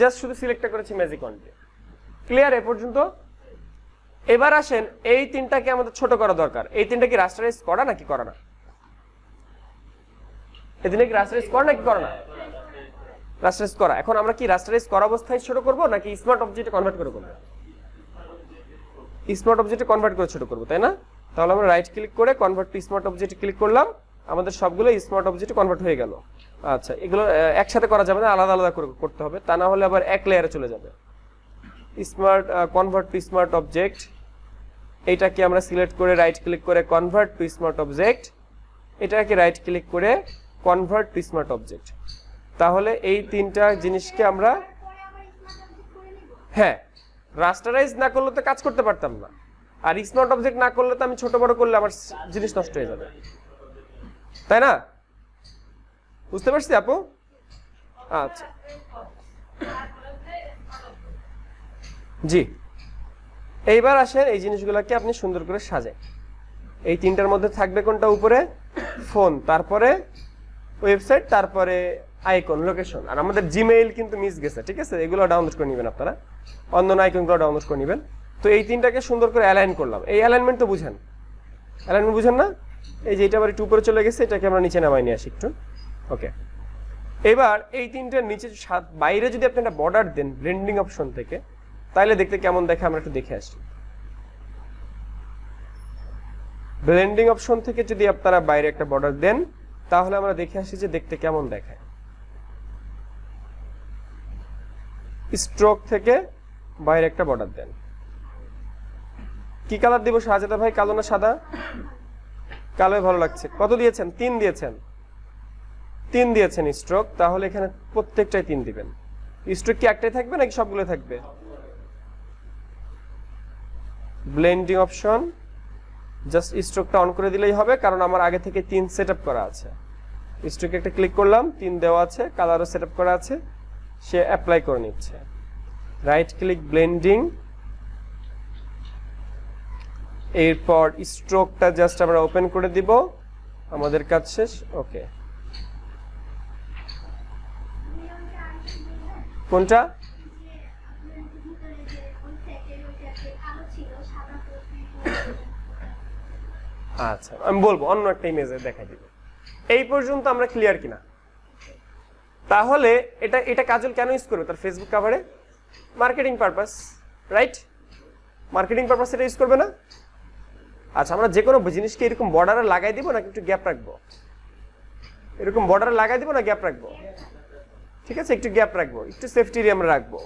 জাস্ট শুধু সিলেক্টটা করেছি ম্যাজিক ওয়ান দিয়ে। ক্লিয়ার এ পর্যন্ত? এবার আসেন এই তিনটাকে আমাদের ছোট করা দরকার। এই তিনটা কি রাস্টারাইজ করা নাকি করা না? এই তিনটা কি রাস্টারাইজ করা নাকি করা না? রাস্টারাইজ করা। এখন আমরা কি রাস্টারাইজ করা অবস্থায় ছোট করব নাকি স্মার্ট অবজেক্টে কনভার্ট করে করব? স্মার্ট অবজেক্টে কনভার্ট করে ছোট করব, তাই না? তাহলে আমরা রাইট ক্লিক করে কনভার্ট টু স্মার্ট অবজেক্টে ক্লিক করলাম, আমাদের সবগুলো স্মার্ট অবজেক্টে কনভার্ট হয়ে গেল। আচ্ছা, এগুলো একসাথে করা যাবে না, আলাদা আলাদা করে করতে হবে, তা না হলে আবার এক লেয়ারে চলে যাবে। Smart convert to smart object, এইটাকে আমরা সিলেক্ট করে রাইট ক্লিক করে কনভার্ট টু স্মার্ট অবজেক্ট, এটাকে রাইট ক্লিক করে কনভার্ট টু স্মার্ট অবজেক্ট। তাহলে এই তিনটা জিনিসকে আমরা, হ্যাঁ, রাস্টারাইজ না করলে তো কাজ করতে পারতাম না, আর স্মার্ট অবজেক্ট না করলে তো আমি ছোট বড় করলে আমার জিনিস নষ্ট হয়ে যাবে, তাই না? বুঝতে পারছি আপু? আচ্ছা, জি। এইবার আসেন এই জিনিসগুলোকে আপনি সুন্দর করে সাজেন। এই তিনটার মধ্যে থাকবে কোনটা? উপরে ফোন, তারপরে ওয়েবসাইট, তারপরে আইকন, লোকেশন। আর আমাদের জিমেইল কিন্তু মিস গেছে, ঠিক আছে, এগুলো ডাউনলোড করে নেবেন আপনারা, অন্য আইকনগুলো ডাউনলোড করে নেবেন। তো এই তিনটাকে সুন্দর করে অ্যালাইন করলাম। এই অ্যালাইনমেন্ট তো বুঝেন, অ্যালাইনমেন্ট বুঝেন না? এই যে এটা আবার একটু উপরে চলে গেছে, এটাকে আমরা নিচে নামাই নিয়ে আসি একটু। ওকে, এবার এই তিনটার নিচে বাইরে যদি আপনি একটা বর্ডার দেন ব্লেন্ডিং অপশন থেকে, তাহলে দেখতে কেমন দেখে আমরা একটু দেখে আসি। ব্লেন্ডিং অপশন থেকে যদি আপনারা বাইরে একটা বর্ডার দেন, তাহলে আমরা দেখে আসি যে দেখতে কেমন দেখায়। স্ট্রোক থেকে বাইরে একটা বর্ডার দেন। কি কালার দিব শাহজাদা ভাই, কালো না সাদা? কালোই ভালো লাগছে। কত দিয়েছেন? 3 দিয়েছেন। 3 দিয়েছেন স্ট্রোক, তাহলে এখানে প্রত্যেকটাই 3 দিবেন। স্ট্রোক কি একটাই থাকবে নাকি সবগুলো থাকবে? ব্লেন্ডিং অপশন, জাস্ট স্ট্রোকটা অন করে দিলেই হবে, কারণ আমার আগে থেকে 3 সেটআপ করা আছে। স্ট্রোকে একটা ক্লিক করলাম, 3 দেওয়া আছে, কালারও সেটআপ করা আছে, সে অ্যাপ্লাই করে নিচ্ছে। রাইট ক্লিক, ব্লেন্ডিং, এরপর স্ট্রোকটা জাস্ট আমরা ওপেন করে দিব, আমাদের কাজ শেষ। ওকে, কোনটা? আচ্ছা, আমি বলবো অন্য একটা ইমেজে দেখাই দিব। এই পর্যন্ত আমরা ক্লিয়ার কিনা? তাহলে এটা কাজল কেন ইউজ করবে তার ফেসবুক কভারে? Marketing purpose, right? Marketing purpose এটা ইউজ করবে না? আচ্ছা, আমরা যে কোনো জিনিসকে এরকম বর্ডারে লাগাই দিব নাকি একটু গ্যাপ রাখবো? এরকম বর্ডারে লাগাই দিব না গ্যাপ রাখবো? ঠিক আছে, একটু গ্যাপ রাখবো, একটু সেফটি আমরা রাখবো।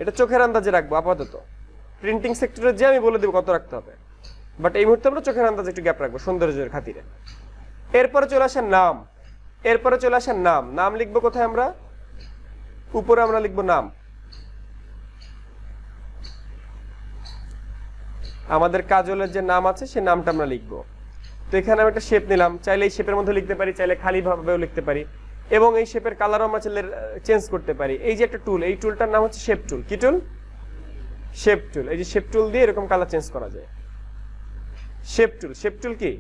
এটা চোখের আন্দাজে রাখবো আপাতত। প্রিন্টিং সেক্টরে যে আমি বলে দেবো কত রাখতে হবে, বাট এই মুহূর্তে আমরা চোখের আন্দাজে একটু গ্যাপ রাখবো সৌন্দর্যের খাতিরে। এরপরে চলে আসেন নাম। এরপরে চলে আসেন নাম। নাম লিখবো কোথায় আমরা? উপরে আমরা লিখবো নাম। আমাদের কাজলের যে নাম আছে সেই নামটা আমরা লিখবো। তো এখানে আমি একটা শেপ নিলাম, চাইলে এই শেপের মধ্যে লিখতে পারি, চাইলে খালি ভাবেও লিখতে পারি, এবং এই শেপের কালারও আমরা চাইলে চেঞ্জ করতে পারি। এই যে একটা টুল, এই টুলটার নাম হচ্ছে শেপ টুল। কি টুল? শেপ টুল। এই যে শেপ টুল দিয়ে এরকম কালার চেঞ্জ করা যায়। শেপ টুল। শেপ টুল কি?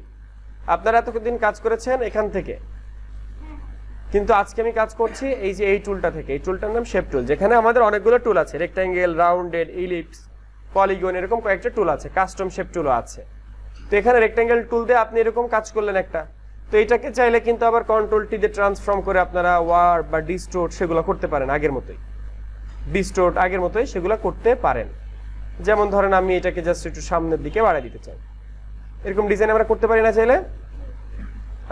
আপনারা এতদিন কাজ করেছেন এখান থেকে, কিন্তু আজকে আমি কাজ করছি এই যে এই টুলটা থেকে। এই টুলটার নাম শেপ টুল, যেখানে আমাদের অনেকগুলো টুল আছে, রেক্ট্যাঙ্গেল, রাউন্ডেড, ইলিপস, পলিগন, এরকম কয়েকটা টুল আছে, কাস্টম শেপ টুলও আছে। তো এখানে রেক্ট্যাঙ্গেল টুল দিয়ে আপনি এরকম কাজ করলেন একটা, তো এটাকে চাইলে কিন্তু আবার কন্ট্রোল টি দিয়ে ট্রান্সফর্ম করে আপনারা ওয়ার বা ডিস্টোর্ট সেগুলো করতে পারেন আগের মতোই। ডিস্টোর্ট আগের মতোই সেগুলো করতে পারেন। যেমন ধরেন আমি এটাকে জাস্ট একটু সামনের দিকে বাড়াই দিতে চাই, এরকম ডিজাইন আমরা করতে পারি না চাইলে?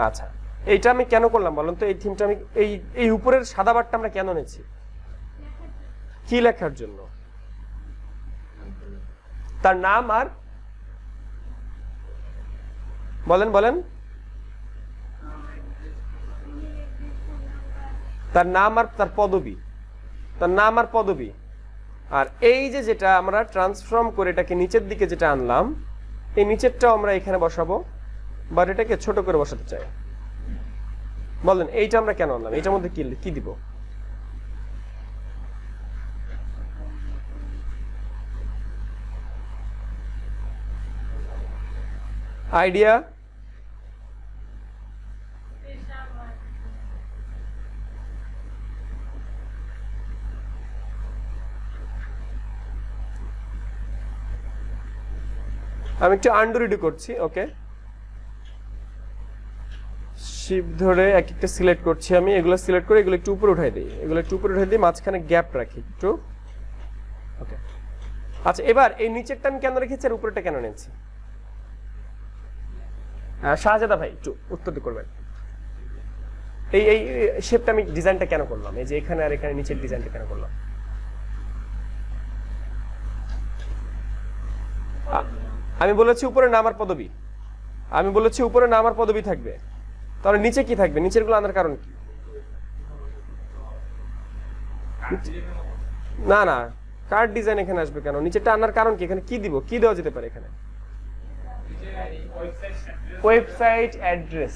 আচ্ছা, এইটা আমি কেন করলাম বলুন তো? এই থিমটা আমি এই উপরের সাদা বারটা আমরা কেন নিয়েছি? কি লেখার জন্য? তার নাম আর বলেন বলেন তার নাম আর তার পদবি। তার নাম আর পদবি। আর এই যে যেটা আমরা ট্রান্সফর্ম করে এটাকে নিচের দিকে যেটা আনলাম, এই নিচেরটাও আমরা এখানে বসাবো, বাট এটাকে ছোট করে বসাতে চাই। বলেন এইটা আমরা কেন আনলাম? এটার মধ্যে কি দিব? আইডিয়া? আমি একটু আন্ডু রেডি করছি। ওকে, শিপ ধরে এক একটা সিলেক্ট করছি আমি, এগুলো সিলেক্ট করে এগুলো একটু উপরে উঠাই দিই, এগুলো একটু উপরে উঠাই দিই, মাঝখানে গ্যাপ রাখি একটু। ওকে, আচ্ছা, এবার এই নিচেরটা আমি কেন রেখেছি আর উপরেটা কেন নিয়েছি? শাহজাদা ভাই একটু উত্তর করবেন। এই এই শেপটা আমি ডিজাইনটা কেন করলাম? এই যে এখানে আর এখানে নিচের ডিজাইনটা কেন করলাম? আমি বলেছি উপরে নাম আর পদবি। আমি বলেছি উপরে নাম আর পদবি থাকবে, তাহলে নিচে কি থাকবে? নিচের গুলো আনার কারণ কি? না না, কার্ড ডিজাইন এখানে আসবে কেন? নিচেটা আনার কারণ কি? এখানে কি দিব? কি দেওয়া যেতে পারে এখানে? Website address.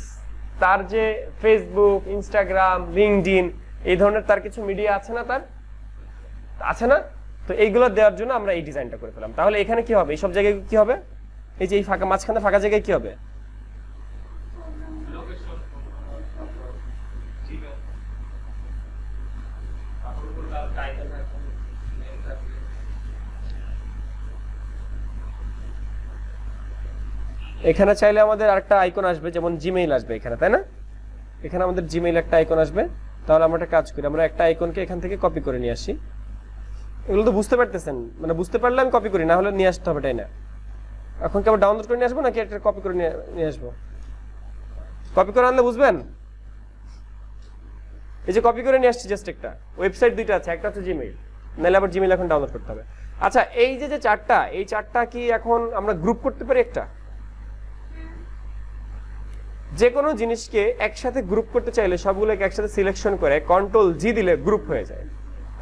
তার যে ফেসবুক, ইনস্টাগ্রাম, লিঙ্কডইন এই ধরনের তার কিছু মিডিয়া আছে না? তার আছে না? তো এইগুলো দেওয়ার জন্য আমরা এই ডিজাইনটা করে ফেলাম। তাহলে এখানে কি হবে? এই সব জায়গায় কি হবে? এই যে এই ফাঁকা মাঝখানে ফাঁকা জায়গায় কি হবে? এখানে চাইলে আমাদের আরেকটা আইকন আসবে, যেমন জিমেইল আসবে এখানে, তাই না? এখানে আমাদের জিমেইল একটা আইকন আসবে। তাহলে আমরা একটা কাজ করি, আমরা একটা আইকনকে এখান থেকে কপি করে নিয়ে আসি। এগুলো তো বুঝতে পারতেছেন, মানে বুঝতে পারলে আমি কপি করি, না হলে নিয়ে আসতে হবে, তাই না? এখন কি আবার ডাউনলোড করে নিয়ে আসবো নাকি একটা কপি করে নিয়ে আসবো? কপি করে আনলে বুঝবেন। এই যে কপি করে নিয়ে আসছি জাস্ট একটা, ওয়েবসাইট দুইটা আছে, একটা হচ্ছে জিমেইল, নাহলে আবার জিমেইল এখন ডাউনলোড করতে হবে। আচ্ছা, এই যে চারটা, এই চারটা কি এখন আমরা গ্রুপ করতে পারি? একটা যে কোনো জিনিসকে একসাথে গ্রুপ করতে চাইলে সবগুলোকে একসাথে সিলেকশন করে কন্ট্রোল জি দিলে গ্রুপ হয়ে যায়।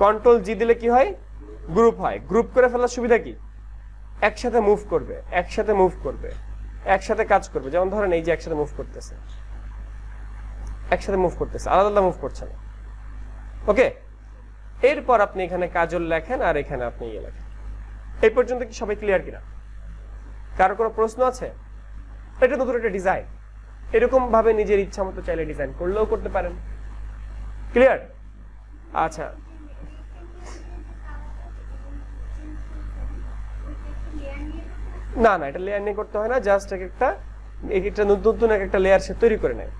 কন্ট্রোল জি দিলে কি হয়? গ্রুপ হয়। গ্রুপ করে ফেলার সুবিধা কি? একসাথে মুভ করবে, একসাথে মুভ করবে, একসাথে কাজ করবে। যেমন ধরেন এই যে একসাথে মুভ করতেছে, একসাথে মুভ করতেছে, আলাদা আলাদা মুভ করছে না। ওকে, এরপর আপনি এখানে কাজল লেখেন আর এখানে আপনি ইয়ে লেখেন। এই পর্যন্ত কি সবাই ক্লিয়ার কিনা? কারো কোনো প্রশ্ন আছে? এটা নতুন একটা ডিজাইন, এরকম ভাবে নিজের ইচ্ছা মতো চাইলে ডিজাইন করলেও করতে পারেন। ক্লিয়ার? আচ্ছা, না না, এটা লেয়ার নিয়ে করতে হয় না, জাস্ট একটা নতুন একটা লেয়ার সে তৈরি করে নেয়,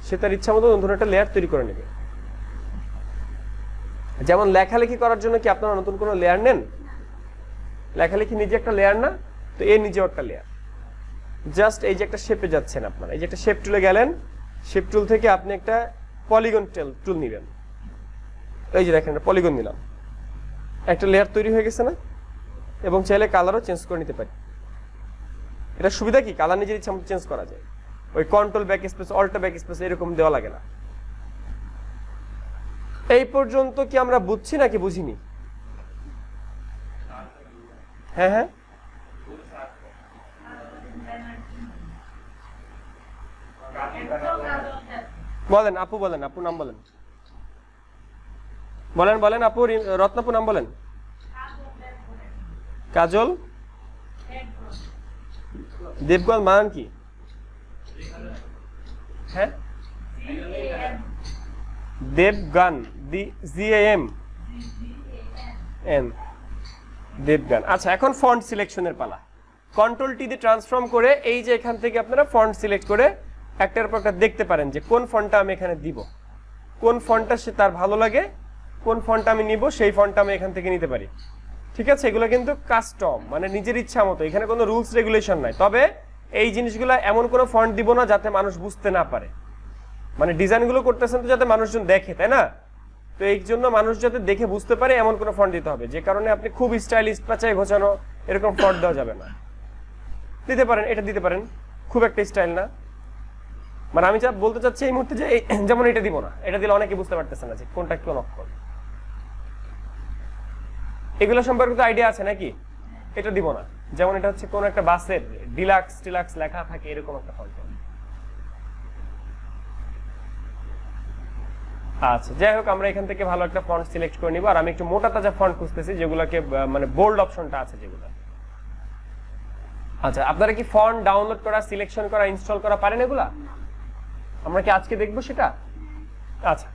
সে তার ইচ্ছা মতো নতুন একটা লেয়ার তৈরি করে নেবে। যেমন লেখালেখি করার জন্য কি আপনারা নতুন কোনো লেয়ার নেন? লেখালেখি নিজে একটা লেয়ার না? তো এর নিজেও একটা লেয়ার। জাস্ট এই যে একটা শেপে যাচ্ছেন আপনারা, এই যে একটা শেপ টুলে গেলেন, শেপ টুল থেকে আপনি একটা পলিগন টুল নিবেন। এই যে দেখেন, পলিগন নিলাম, একটা লেয়ার তৈরি হয়ে গেছে না? এবং চাইলে কালারও চেঞ্জ করে নিতে পারি। এটা সুবিধা কি, কালার নিজের ইচ্ছা মতো চেঞ্জ করা যায়। ওই control backspace, alter backspace এরকম দেওয়া লাগে না। এই পর্যন্ত কি আমরা বুঝছি নাকি বুঝিনি? হ্যাঁ হ্যাঁ, বলেন আপু, বলেন আপু, নাম বলেন, বলেন বলেন আপু, রত্নাপু নাম বলেন। কাজল দেবগল, মান কি? হ্যাঁ, দেবগান, GAN, দেবগান। আচ্ছা, এখন ফন্ট সিলেকশনের পালা। কন্ট্রোল টি দিয়ে ট্রান্সফর্ম করে এই যে এখান থেকে আপনারা ফন্ট সিলেক্ট করে একটার পর একটা দেখতে পারেন যে কোন ফন্টটা আমি এখানে দিব, কোন ফন্টটা সে তার ভালো লাগে, কোন ফন্টটা আমি নিব, সেই ফন্টটা আমি এখান থেকে নিতে পারি। ঠিক আছে, এগুলো কিন্তু কাস্টম, মানে নিজের ইচ্ছা মতো, এখানে কোনো রুলস রেগুলেশন নাই। তবে এই জিনিসগুলো এমন কোনো ফন্ট দিব না যাতে মানুষ বুঝতে না পারে, মানে ডিজাইনগুলো করতেছেন তো যাতে মানুষজন দেখে, তাই না? তো এই জন্য মানুষ যাতে দেখে বুঝতে পারে এমন কোনো ফন্ট দিতে হবে, যে কারণে আপনি খুব স্টাইলিশ, পাচাই ঘোচানো এরকম ফন্ট দেওয়া যাবে না। দিতে পারেন, এটা দিতে পারেন, খুব একটা স্টাইল না। মানে আমি বলতে চাচ্ছি এই মুহূর্তে যে যেমন এটা দিব না, এটা দিলে অনেকে বুঝতে পারতেছে না যে কোনটা কোন অক্ষর। এগুলো সম্পর্কে তো আইডিয়া আছে নাকি? এটা দিব না, যেমন এটা হচ্ছে কোন একটা বাসের ডিলাক্স লেখা থাকে এরকম একটা ফন্ট। আচ্ছা, যাই হোক, আমরা এখান থেকে ভালো একটা ফন্ট সিলেক্ট করে নিব। আর আমি একটু মোটা তাজা ফন্ট খুঁজতেছি, যেগুলোকে মানে বোল্ড অপশনটা আছে যেগুলো। আচ্ছা, আপনারা কি ফন্ট ডাউনলোড করা, সিলেকশন করা, ইনস্টল করা পারেন এগুলা? আমরা কি আজকে দেখবো সেটা? আচ্ছা,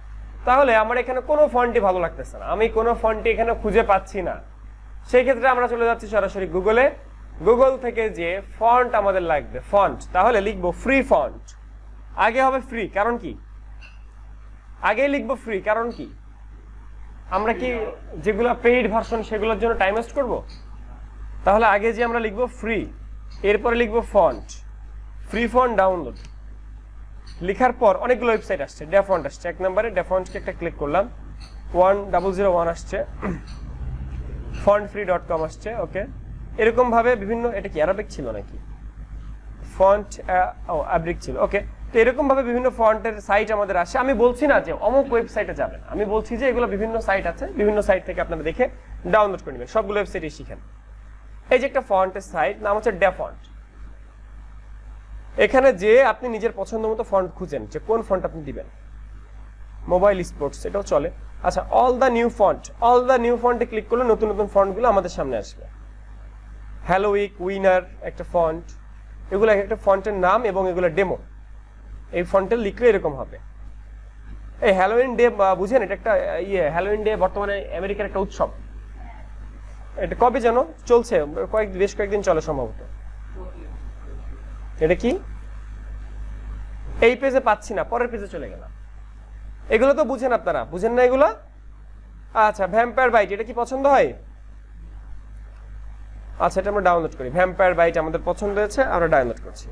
তাহলে আমার এখানে কোনো ফন্টই ভালো লাগতেছে না, আমি কোনো ফন্টই এখানে খুঁজে পাচ্ছি না। সেই ক্ষেত্রে আমরা চলে যাচ্ছি সরাসরি গুগলে। গুগল থেকে যে ফন্ট আমাদের লাগবে, ফন্ট, তাহলে লিখবো ফ্রি ফন্ট। আগে হবে ফ্রি, কারণ কি? আগে লিখবো ফ্রি, কারণ কি? আমরা কি যেগুলো পেইড ভার্সন সেগুলোর জন্য টাইম ওয়েস্ট করবো? তাহলে আগে যে আমরা লিখবো ফ্রি, এরপরে লিখবো ফন্ট, ফ্রি ফন্ট ডাউনলোড। লেখার পর অনেকগুলো ওয়েবসাইট আসছে, ডেফন্ট আসছে 1 নম্বরে, ডেফন্টকে একটা ক্লিক করলাম, 1001 আসছে, fontfree.com আসছে। ওকে, এরকম ভাবে বিভিন্ন, এটা কি অ্যারাবিক ছিল নাকি? ফন্ট আরবিক ছিল। ওকে, তো এরকম ভাবে বিভিন্ন ফন্টের সাইট আমাদের আসে। আমি বলছি না যে অমুক ওয়েবসাইটে যাবেন, আমি বলছি যে এগুলো বিভিন্ন সাইট আছে, বিভিন্ন সাইট থেকে আপনারা দেখে ডাউনলোড করে নেবেন, সবগুলো ওয়েবসাইটে শিখেন। এই যে একটা ফন্টের সাইট, নাম হচ্ছে ডেফন্ট। এখানে যে আপনি নিজের পছন্দ মতো ফন্ট খুঁজেন যে কোন ফন্ট আপনি দিবেন। মোবাইল স্পোর্টস, এটাও চলে। আচ্ছা, অল দ্য নিউ ফন্টে ক্লিক করলে নতুন নতুন ফন্টগুলো আমাদের সামনে আসবে। হ্যালো উইক, উইনার একটা ফন্ট, এগুলো একটা ফন্টের নাম এবং এগুলো ডেমো। এই ফন্টে লিখলে এরকম হবে। এই হ্যালোউইন ডে বুঝেন, এটা একটা হ্যালোউইন ডে বর্তমানে আমেরিকার একটা উৎসব। এটা কবে যেন চলছে, বেশ কয়েকদিন চলে সম্ভবত, এটা কি? এই পেজে পাচ্ছি না, পরের পেজে চলে গেলাম। এগুলো তো বুঝেন আপনারা, বুঝেন না এগুলো? আচ্ছা, ভ্যাম্পায়ার বাইট এটা কি পছন্দ হয়? আচ্ছা, এটা আমরা ডাউনলোড করি। ভ্যাম্পায়ার বাইট আমাদের পছন্দ হয়েছে, আমরা ডাউনলোড করছি।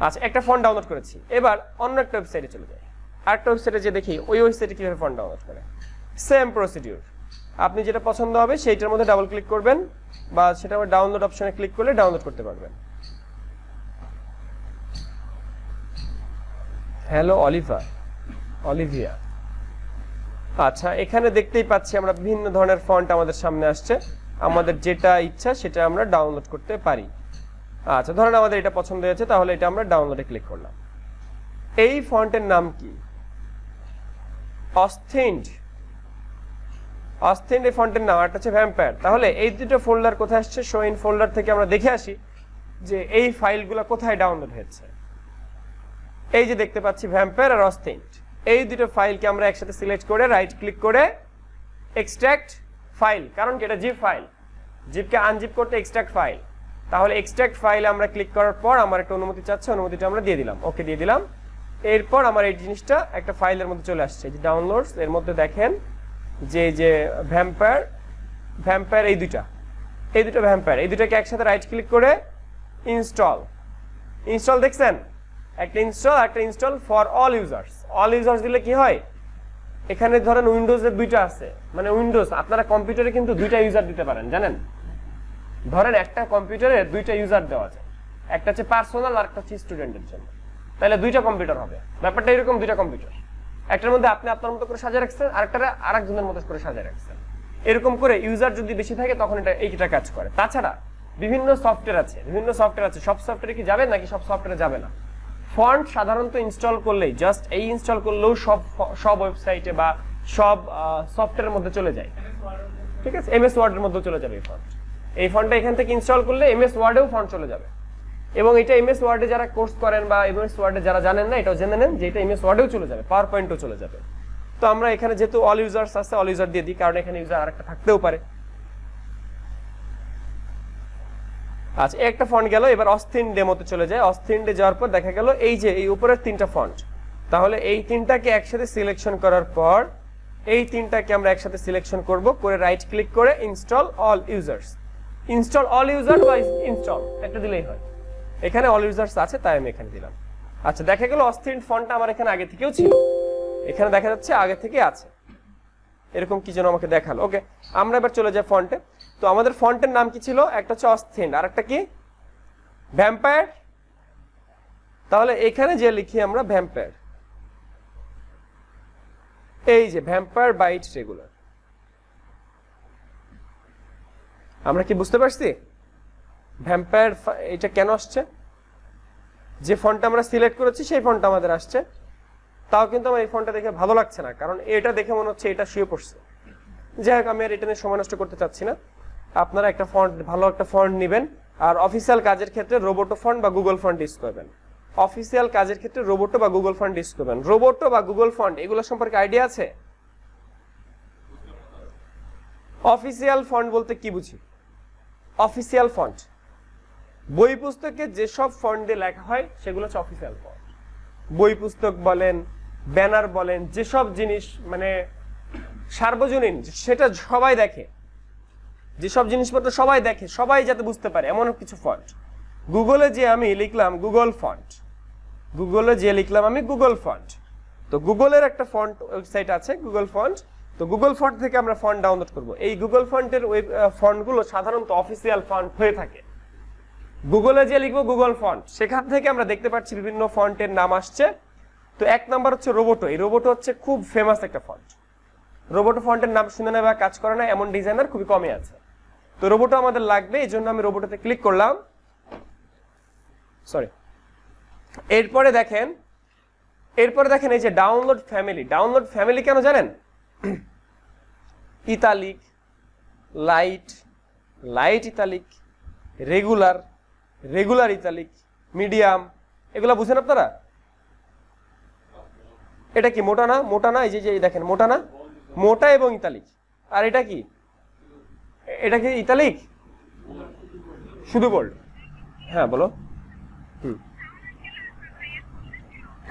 আচ্ছা, একটা ফন্ট ডাউনলোড করেছি। এবার অন্য একটা ওয়েবসাইটে চলে যাই। আরেকটা ওয়েবসাইটে যে দেখি ওই ওয়েবসাইটে কিভাবে ফন্ট ডাউনলোড করে। সেম প্রসিডিউর, আপনি যেটা পছন্দ হবে সেইটার মধ্যে ডাবল ক্লিক করবেন, বা সেটা আবার ডাউনলোড অপশনে ক্লিক করলে ডাউনলোড করতে পারবেন। Hello Olivia. আচ্ছা, এখানে দেখতেই পাচ্ছি আমরা বিভিন্ন ধরনের ফন্ট আমাদের সামনে আসছে। আমাদের যেটা ইচ্ছা সেটা আমরা ডাউনলোড করতে পারি। আচ্ছা, ধরেন আমাদের এটা পছন্দ হয়েছে, তাহলে এটা আমরা ডাউনলোডে ক্লিক করলাম। এই ফন্টের নাম কি? অস্থিন্ড এই ফন্টের নাম, একটা হচ্ছে ভ্যাম্পায়ার। তাহলে এই দুটো ফোল্ডার কোথায় আসছে? শো ইন ফোল্ডার থেকে আমরা দেখে আসি যে এই ফাইলগুলো কোথায় ডাউনলোড হয়েছে। এই যে দেখতে পাচ্ছি ভ্যাম্পায়ার আর অস্থিন্ড, এই দুটো ফাইলকে আমরা একসাথে সিলেক্ট করে রাইট ক্লিক করে এক্সট্রাক্ট ফাইল, কারণ কি এটা জিপ ফাইল, জিপকে আনজিপ করতে এক্সট্রাক্ট ফাইল। তাহলে এক্সট্রাক্ট ফাইল আমরা ক্লিক করার পর আমার একটা অনুমতি চাচ্ছে, অনুমতিটা আমরা দিয়ে দিলাম, ওকে দিয়ে দিলাম। এরপর আমার এই জিনিসটা একটা ফাইলের মধ্যে চলে আসছে, এই যে ডাউনলোডস, এর মধ্যে দেখেন যে ভ্যাম্পায়ার এই দুটো ভ্যাম্পায়ার, এই দুটাকে একসাথে রাইট ক্লিক করে ইনস্টল দেখছেন? একটা ইনস্টল ফর অল ইউজার্স দিলে কি হয়? এখানে ধরেন উইন্ডোজের দুইটা আছে, মানে উইন্ডোজ আপনারা কম্পিউটারে কিন্তু দুইটা ইউজার দিতে পারেন, জানেন? ধরেন একটা কম্পিউটারে দুইটা ইউজার দেওয়া যায়, একটা হচ্ছে পার্সোনাল আর একটা হচ্ছে স্টুডেন্টের জন্য। তাহলে দুইটা কম্পিউটার হবে, ব্যাপারটা এরকম। দুইটা কম্পিউটার, একটার মধ্যে আপনি আপনার মতো করে সাজিয়ে রাখছেন, আরেকটা আরেকজনের মতো করে সাজিয়ে রাখছেন। এরকম করে ইউজার যদি বেশি থাকে তখন এইটা কাজ করে। তাছাড়া বিভিন্ন সফটওয়্যার আছে, সব সফটওয়্যারে কি যাবে নাকি সব সফটওয়্যারে যাবে না? ফন্ট সাধারণত ইনস্টল করলেই, জাস্ট এই ইনস্টল করলেও সব ওয়েবসাইটে বা সব সফটওয়্যারের মধ্যে চলে যায়, ঠিক আছে? এমএস ওয়ার্ডের মধ্যে চলে যাবে এই ফন্টটা এখান থেকে ইনস্টল করলে এমএস ওয়ার্ডেও ফন্ট চলে যাবে। এবং এটা এমএস ওয়ার্ডে যারা কোর্স করেন বা এমএস ওয়ার্ডে যারা জানেন না, এটাও জেনে নেন যে এটা এমএস ওয়ার্ডেও চলে যাবে, পাওয়ার পয়েন্টও চলে যাবে। তো আমরা এখানে যেহেতু অল ইউজার্স আছে, অল ইউজার দিয়ে দিই, কারণ এখানে ইউজার আরেকটা থাকতেও পারে। আচ্ছা, একটা ফন্ট গেল। এবার অস্থিন ডেমোতে চলে যায়। অস্থিনডে যাওয়ার পর দেখা গেল এই যে এই উপরের তিনটা ফন্ট, তাহলে এই তিনটাকে একসাথে সিলেকশন করার পর এই তিনটাকে আমরা একসাথে সিলেকশন করব, করে রাইট ক্লিক করে ইনস্টল অল ইউজার বা ইনস্টল একটা দিলেই হয়। এখানে অল ইউজার্স আছে তাই আমি এখানে দিলাম। আচ্ছা, দেখা গেল অস্থিন ফন্টটা আমার এখানে আগে থেকেও ছিল, এখানে দেখা যাচ্ছে আগে থেকে আছে, এরকম কি যেন আমাকে দেখালো। ওকে, আমরা এবার চলে যাই ফন্টে। তো আমাদের ফন্টের নাম কি ছিল? একটা হচ্ছে অস্থিন্ড, আর একটা কি? ভ্যাম্পায়ার। তাহলে এখানে যে লিখি আমরা ভ্যাম্পায়ার, এই যে ভ্যাম্পায়ার বাইট রেগুলার। আমরা কি বুঝতে পারছি ভ্যাম্পায়ার এটা কেন আসছে? যে ফন্টটা আমরা সিলেক্ট করেছি সেই ফন্টটা আমাদের আসছে। তাও কিন্তু আমার এই ফন্টটা দেখে ভালো লাগছে না, কারণ এটা দেখে মনে হচ্ছে এটা শুয়ে পড়ছে। যাই হোক, আমি আর এটা নিয়ে সময় নষ্ট করতে চাচ্ছি না। আপনারা একটা ফন্ট, ভালো একটা ফন্ট নেবেন, আর অফিসিয়াল কাজের ক্ষেত্রে রোবোটো ফন্ট বা গুগল ফন্ট ইউজ করবেন। অফিসিয়াল কাজের ক্ষেত্রে রোবোটো বা গুগল ফন্ট ইউজ করবেন। রোবোটো বা গুগল ফন্ট এগুলো সম্পর্কে আইডিয়া আছে? অফিসিয়াল ফন্ট বলতে কি বুঝি? অফিসিয়াল ফন্ট বই পুস্তকে যেসব ফন্ট দিয়ে লেখা হয় সেগুলো হচ্ছে অফিসিয়াল ফন্ট। বই পুস্তক বলেন, ব্যানার বলেন, যেসব জিনিস মানে সার্বজনীন, সেটা সবাই দেখে, যেসব জিনিসপত্র সবাই দেখে, সবাই যাতে বুঝতে পারে এমন কিছু ফন্ট। গুগলে যে আমি লিখলাম গুগল ফন্ট, তো গুগলের একটা ফন্ট ওয়েবসাইট আছে গুগল ফন্ট। তো গুগল ফন্ট থেকে আমরা ফন্ট ডাউনলোড করব। এই গুগল ফন্টের ফন্টগুলো সাধারণত অফিসিয়াল ফন্ট হয়ে থাকে। গুগলে যে লিখবো গুগল ফন্ট, সেখান থেকে আমরা দেখতে পাচ্ছি বিভিন্ন ফন্টের নাম আসছে। তো এক নাম্বার হচ্ছে রোবোটো। এই রোবোটো হচ্ছে খুব ফেমাস একটা ফন্ট। রোবোটো ফন্টের নাম শুনে না বা কাজ করে না এমন ডিজাইনার খুবই কমই আছে। তো রোবোটো আমাদের লাগবে, এই জন্য আমি রোবোটোতে ক্লিক করলাম। এরপরে দেখেন এই যে ডাউনলোড ফ্যামিলি কেন জানেন? Italic, light italic, regular italic, medium, এগুলা বুঝেন আপনারা? এটা কি মোটা না? এই যে দেখেন মোটা না, মোটা এবং ইতালিক। আর এটা কি ইতালিক শুধু বোল্ড? হ্যাঁ বলো।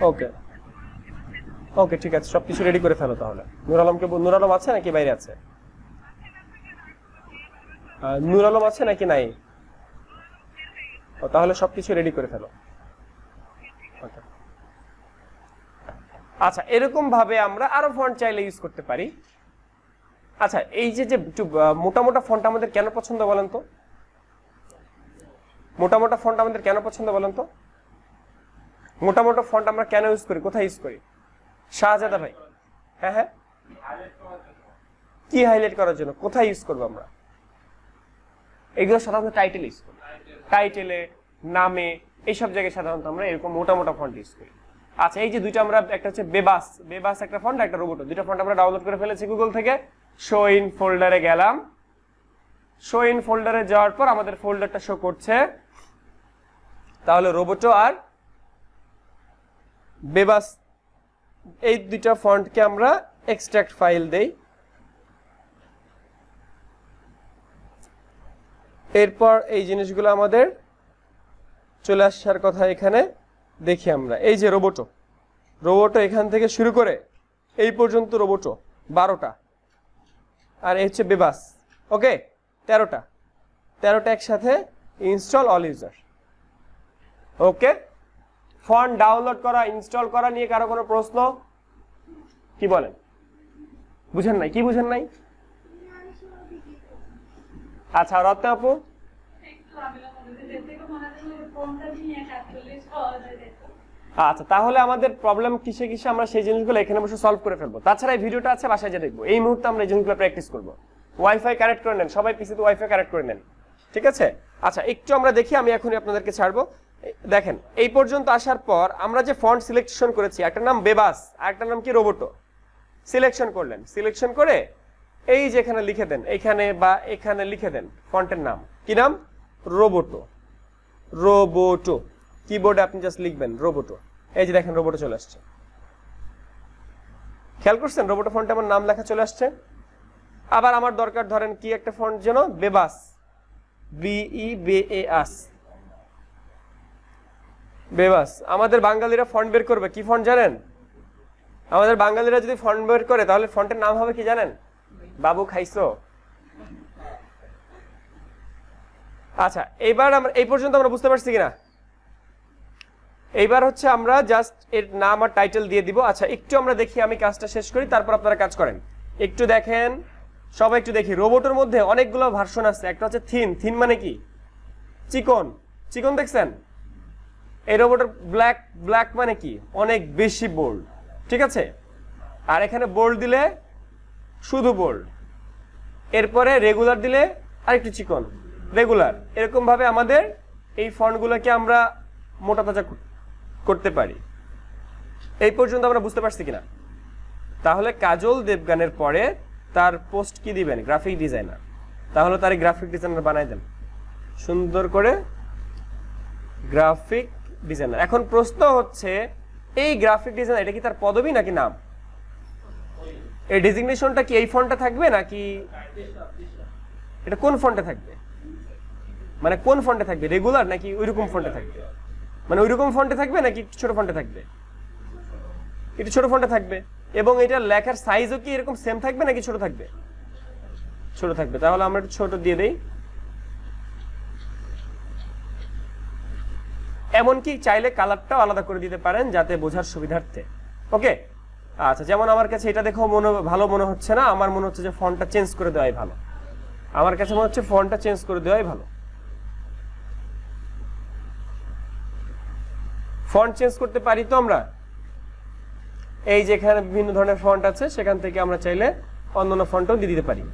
ওকে ওকে ঠিক আছে, সবকিছু রেডি করে ফেলো তাহলে। নূর আলম আছে নাকি বাইরে আছে? নূর আলম আছে নাকি নাই? তাহলে সবকিছু রেডি করে ফেলো। আচ্ছা, এরকম ভাবে আমরা আরো ফন্ট চাইলে ইউজ করতে পারি। আচ্ছা, এই যে একটু মোটা মোটা ফন্ট আমাদের কেন পছন্দ বলেন তো? মোটা মোটা ফন্ট আমাদের কেন পছন্দ বলেন তো? মোটা মোটা ফন্ট আমরা কেন ইউজ করি, কোথায় ইউজ করি? শাহজাদা ভাই। হ্যাঁ হ্যাঁ, কি হাইলাইট করার জন্য, কোথায় ইউজ করবো আমরা? এগুলো সাধারণত টাইটেল ইউজ করি, টাইটেলে, নামে, এইসব জায়গায় সাধারণত আমরা এরকম মোটা মোটা ফন্ট ইউজ করি। আচ্ছা, এই যে দুইটা আমরা, একটা হচ্ছে বেবাস একটা ফন্ট, একটা রোবোটো, দুইটা ফন্ট আমরা ডাউনলোড করে ফেলেছি গুগল থেকে। শো ইন ফোল্ডারে গেলাম, শো ইন ফোল্ডারে যাওয়ার পর আমাদের ফোল্ডারটা শো করছে। তাহলে রোবোটো আর বেবাস এই দুইটা ফন্টকে আমরা এক্সট্রাক্ট ফাইল দেই। এরপর এই জিনিসগুলো আমাদের চলে আসার কথা এখানে। দেখি আমরা, এই যে রোবোটো এখান থেকে শুরু করে এই পর্যন্ত রোবোটো 12টা, আর এই হচ্ছে বেবাস, ওকে 13টা একসাথে ইনস্টল অল ইউজার। ওকে, ফন্ট ডাউনলোড করা, ইনস্টল করা নিয়ে কারো কোনো প্রশ্ন? কি বলেন, বুঝেন নাই? কি বুঝেন নাই? আচ্ছা, রত্না আপু? আচ্ছা, তাহলে আমাদের প্রবলেম কিসে কিসে আমরা সেই জিনিসগুলো এখানে বসে সলভ করে ফেলবো। তাছাড়া এই ভিডিওটা আছে, বাসায় যা দেখবো। এই মুহূর্তে আমরা এই জিনিসগুলো প্র্যাকটিস করবো। ওয়াইফাই কানেক্ট করে নেন, সবাই পিসিতে ওয়াইফাই কানেক্ট করে নেন, ঠিক আছে? আচ্ছা, একটু আমরা দেখি, আমি এখনই আপনাদেরকে ছাড়বো। দেখেন, এই পর্যন্ত আসার পর আমরা যে ফন্ট সিলেকশন করেছি, একটা নাম বেবাস আর একটা নাম কি রোবোটো, সিলেকশন করলেন। সিলেকশন করে এই যে এখানে লিখে দেন, এখানে বা এখানে লিখে দেন ফন্টের নাম। কি নাম? রোবোটো। কিবোর্ডে আপনি জাস্ট লিখবেন রোবোটো। এই যে দেখেন রোবোটো চলে আসছে, খেয়াল করছেন? রোবোটো ফন্টে আমার নাম লেখা চলে আসছে। আবার আমার দরকার, ধরেন কি একটা ফন্ট যেন, বেবাস, BEBAS, বেবাস। আমাদের বাঙালিরা ফন্ট বের করবে কি ফন্ট জানেন? আমাদের বাঙালিরা যদি ফন্ট বের করে তাহলে ফন্টের নাম হবে কি জানেন? বাবু খাইছো। আচ্ছা, এইবার আমরা এই পর্যন্ত আমরা বুঝতে পারছি কিনা? এইবার হচ্ছে আমরা জাস্ট এর নাম আর টাইটেল দিয়ে দিব। আচ্ছা, একটু আমরা দেখি, আমি কাজটা শেষ করি, তারপর আপনারা কাজ করেন। একটু দেখেন, সবাই একটু দেখি। রোবোটের মধ্যে অনেকগুলো ভার্সন আছে। একটা হচ্ছে থিন মানে কি? চিকন দেখছেন? এই রোবোটের ব্ল্যাক মানে কি? অনেক বেশি বোল্ড, ঠিক আছে? আর এখানে বোল্ড দিলে শুধু বোল্ড, এরপরে রেগুলার দিলে আরেকটু চিকন, রেগুলার। এরকম ভাবে আমাদের এই ফন্টগুলোকে আমরা মোটা তাজা করতে পারি। এই পর্যন্ত আমরা বুঝতে পারছি কিনা? তাহলে কাজল দেবগানের পরে তার পোস্ট কি দিবেন? Graphic designer. তাহলে তার গ্রাফিক ডিজাইনার বানাই দেন সুন্দর করে, গ্রাফিক ডিজাইনার। এখন প্রশ্ন হচ্ছে, এই গ্রাফিক ডিজাইনার এটা কি তার পদবি নাকি নাম? এই ডেজিগনেশনটা কি এই ফন্টে থাকবে নাকি এটা কোন ফন্টে থাকবে? মানে কোন ফন্টে থাকবে? রেগুলার নাকি ওইরকম ফন্টে থাকবে? মানে ওইরকম ফন্টে থাকবে নাকি ছোট ফন্টে থাকবে? একটু ছোট ফন্টে থাকবে। এবং এটা লেখার সাইজও কি এরকম সেম থাকবে নাকি ছোট থাকবে? ছোট থাকবে। তাহলে আমরা একটু ছোট দিয়ে দেই। এমনকি চাইলে কালারটাও আলাদা করে দিতে পারেন যাতে বোঝার সুবিধার্থে। ওকে, আচ্ছা, যেমন আমার কাছে এটা দেখো ভালো মনে হচ্ছে না, আমার মনে হচ্ছে যে ফন্টটা চেঞ্জ করে দেওয়াই ভালো। আমার কাছে মনে হচ্ছে ফন্টটা চেঞ্জ করে দেওয়াই ভালো। ফন্ট চেঞ্জ করতে পারি তো আমরা। এই যে এখানে বিভিন্ন ধরনের ফন্ট আছে, সেখান থেকে আমরা চাইলে অন্যান্য ফন্টও দিয়ে দিতে পারি।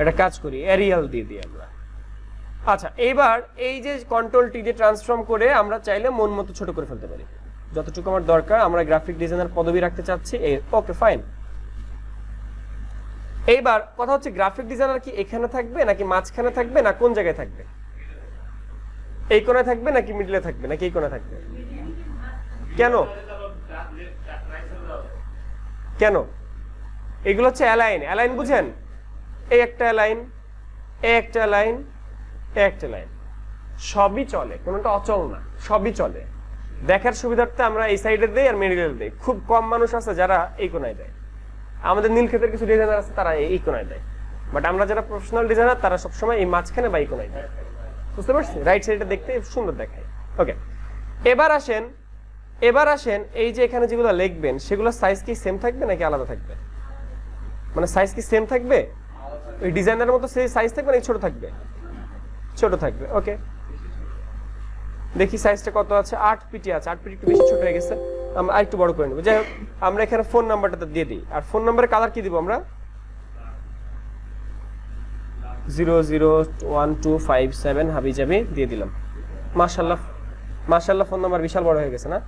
এটা কাজ করি, এরিয়াল দিয়ে দিই আমরা। আচ্ছা, এইবার এই যে কন্ট্রোল টি দিয়ে ট্রান্সফর্ম করে আমরা চাইলে মন মতো ছোট করে ফেলতে পারি, যতটুকু আমার দরকার। আমরা গ্রাফিক ডিজাইনার পদবি রাখতে চাচ্ছি, ওকে ফাইন। এইবার কথা হচ্ছে, গ্রাফিক ডিজাইনার কি এখানে থাকবে নাকি মাঝখানে থাকবে না কোন জায়গায় থাকবে? এই কোণায় থাকবে নাকি মিডলে থাকবে নাকি এই কোণায় থাকবে? কেন কেন? এগুলো হচ্ছে অ্যালাইন বুঝেন? এই একটা লাইন, এই একটা লাইন, এই একটা লাইন, সবই চলে, কোনোটা অচল না, সবই চলে। দেখার সুবিধার্থে আমরা এই সাইডে দেই আর মিডিলে দেই। খুব কম মানুষ আছে যারা এই কোনায় দেয়। আমাদের নীলক্ষেতের কিছু ডিজাইনার আছে তারা এই কোনায় দেয়, বাট আমরা যারা প্রফেশনাল ডিজাইনার তারা সবসময় এই মাঝখানে বা এই কোনায় দেয়। বুঝতে পারছি? রাইট সাইডে দেখতে সুন্দর দেখায়। ওকে, এবার আসেন এই যে এখানে যেগুলো লিখবেন সেগুলো সাইজ কি সেম থাকবে নাকি আলাদা থাকবে? মানে সাইজ কি সেম থাকবে? ওই ডিজাইনারের মতো সেই সাইজ থাকবে নাকি ছোট থাকবে? ছোট থাকবে। ওকে, দেখি সাইজটা কত আছে। 8 পিটি আছে, 8 পিটি একটু বেশি ছোট হয়ে গেছে, আমরা আরেকটু বড় করে নেব। যাই হোক, আমরা এখানে ফোন নাম্বারটা দিয়ে দিই। আর ফোন নাম্বারের কালার কি দিব আমরা? 001257 হাবিজাবি দিয়ে দিলাম। মাশাআল্লাহ, মাশাআল্লাহ, ফোন নাম্বার বিশাল বড় হয়ে গেছে না?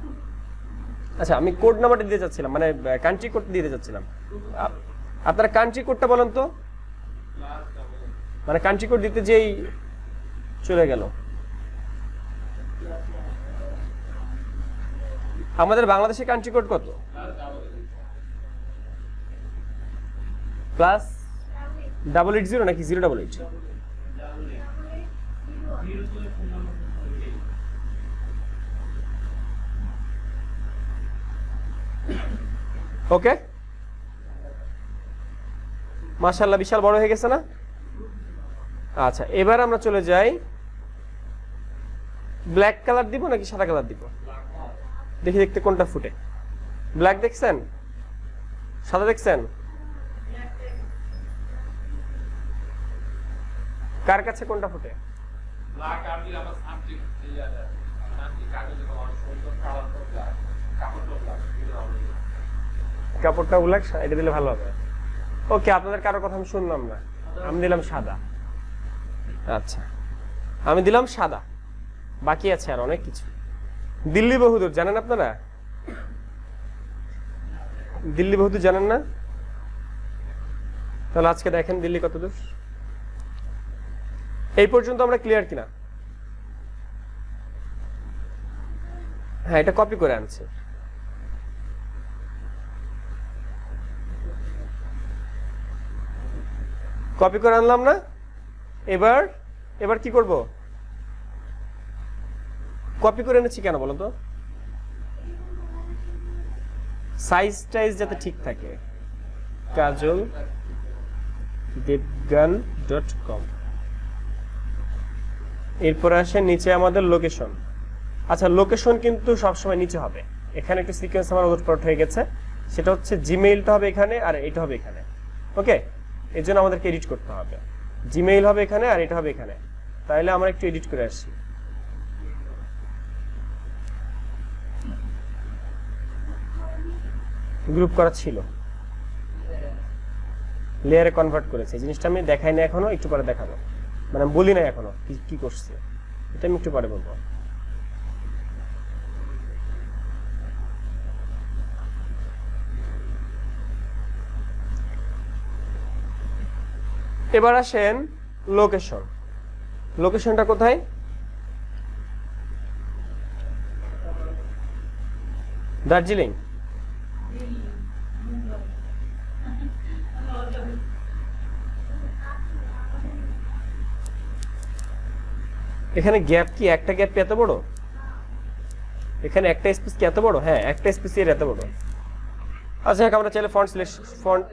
আচ্ছা, আমি কোড নাম্বারটা দিতে চাচ্ছিলাম, মানে কান্ট্রি কোড দিতে চাচ্ছিলাম। আপনারা কান্ট্রি কোডটা বলেন তো, মানে কান্ট্রি কোড দিতে যেই চলে গেল। আমাদের বাংলাদেশের কান্ট্রি কোড কত? প্লাস 880 নাকি 088? ওকে, মাশাআল্লাহ, বিশাল বড় হয়ে গেছে না? আচ্ছা, এবার আমরা চলে যাই। ব্ল্যাক কালার দিব নাকি সাদা কালার দিব? দেখি দেখতে কোনটা ফুটে। ব্ল্যাক দেখছেন? সাদা দেখছেন? কার কাছে কোনটা ফুটে? কাপড়টা ব্ল্যাক, এটা দিলে ভালো হবে। ওকে, আপনাদের কারোর কথা আমি শুনলাম না, আমি দিলাম সাদা। আচ্ছা, আমি দিলাম সাদা, বাকি আছে আর অনেক কিছু। দিল্লি বহুদূর জানেন আপনারা? দিল্লি বহুদূর জানেন না? তাহলে আজকে দেখেন দিল্লি কত দূর। এই পর্যন্ত আমরা ক্লিয়ার কিনা? হ্যাঁ, এটা কপি করে আনছি। কপি করে আনলাম না? এবার কি করব? কপি করে এনেছি কেন বলো তো? সাইজ যাতে ঠিক থাকে। kajoldebgan.com। এরপর আসে নিচে আমাদের লোকেশন। আচ্ছা, লোকেশন কিন্তু সবসময় নিচে হবে। এখানে একটু সিকোয়েন্স আমার ওলটপালট হয়ে গেছে, সেটা হচ্ছে জিমেইলটা হবে এখানে আর এটা হবে এখানে। ওকে, এর জন্য আমাদেরকে এডিট করতে হবে। জিমেইল হবে এখানে আর এটা হবে এখানে। তাহলে আমরা একটু এডিট করে আসি। গ্রুপ করা ছিল, লেয়ারে কনভার্ট করেছে। এই জিনিসটা আমি দেখাই না এখনো, একটু পরে দেখাবো। মানে বলি না এখনো কি করছে, এটা আমি একটু পরে বলবো। এবার আসেন লোকেশন। লোকেশনটা কোথায়? দার্জিলিং। এখানে গ্যাপ কি একটা গ্যাপ এত বড়? এখানে একটা স্পেস কি এত বড়? হ্যাঁ, একটা স্পেস এর এত বড়। আচ্ছা, আমরা চাইলে ফন্ট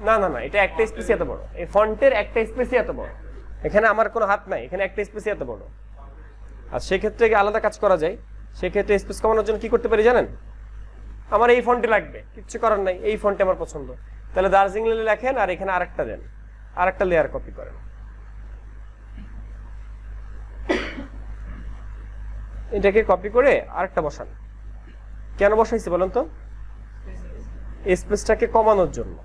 না, এটা একটা স্পেস এত বড়। এই ফন্টের একটা স্পেস এত বড়, এখানে আমার কোনো হাত নাই, এখানে একটা স্পেস এত বড়। আর সেক্ষেত্রে আলাদা কাজ করা যায়। সেক্ষেত্রে স্পেস কমানোর জন্য কি করতে পারি জানেন? আমার এই ফন্টে লাগবে, কিচ্ছু করার নাই, এই ফন্টে আমার পছন্দ। তাহলে দার্জিলিং লেখেন আর এখানে আরেকটা দেন, আরেকটা লেয়ার কপি করেন। এটাকে কপি করে আরেকটা বসান। কেন বসাইছি বলেন তো? স্পেসটাকে কমানোর জন্য।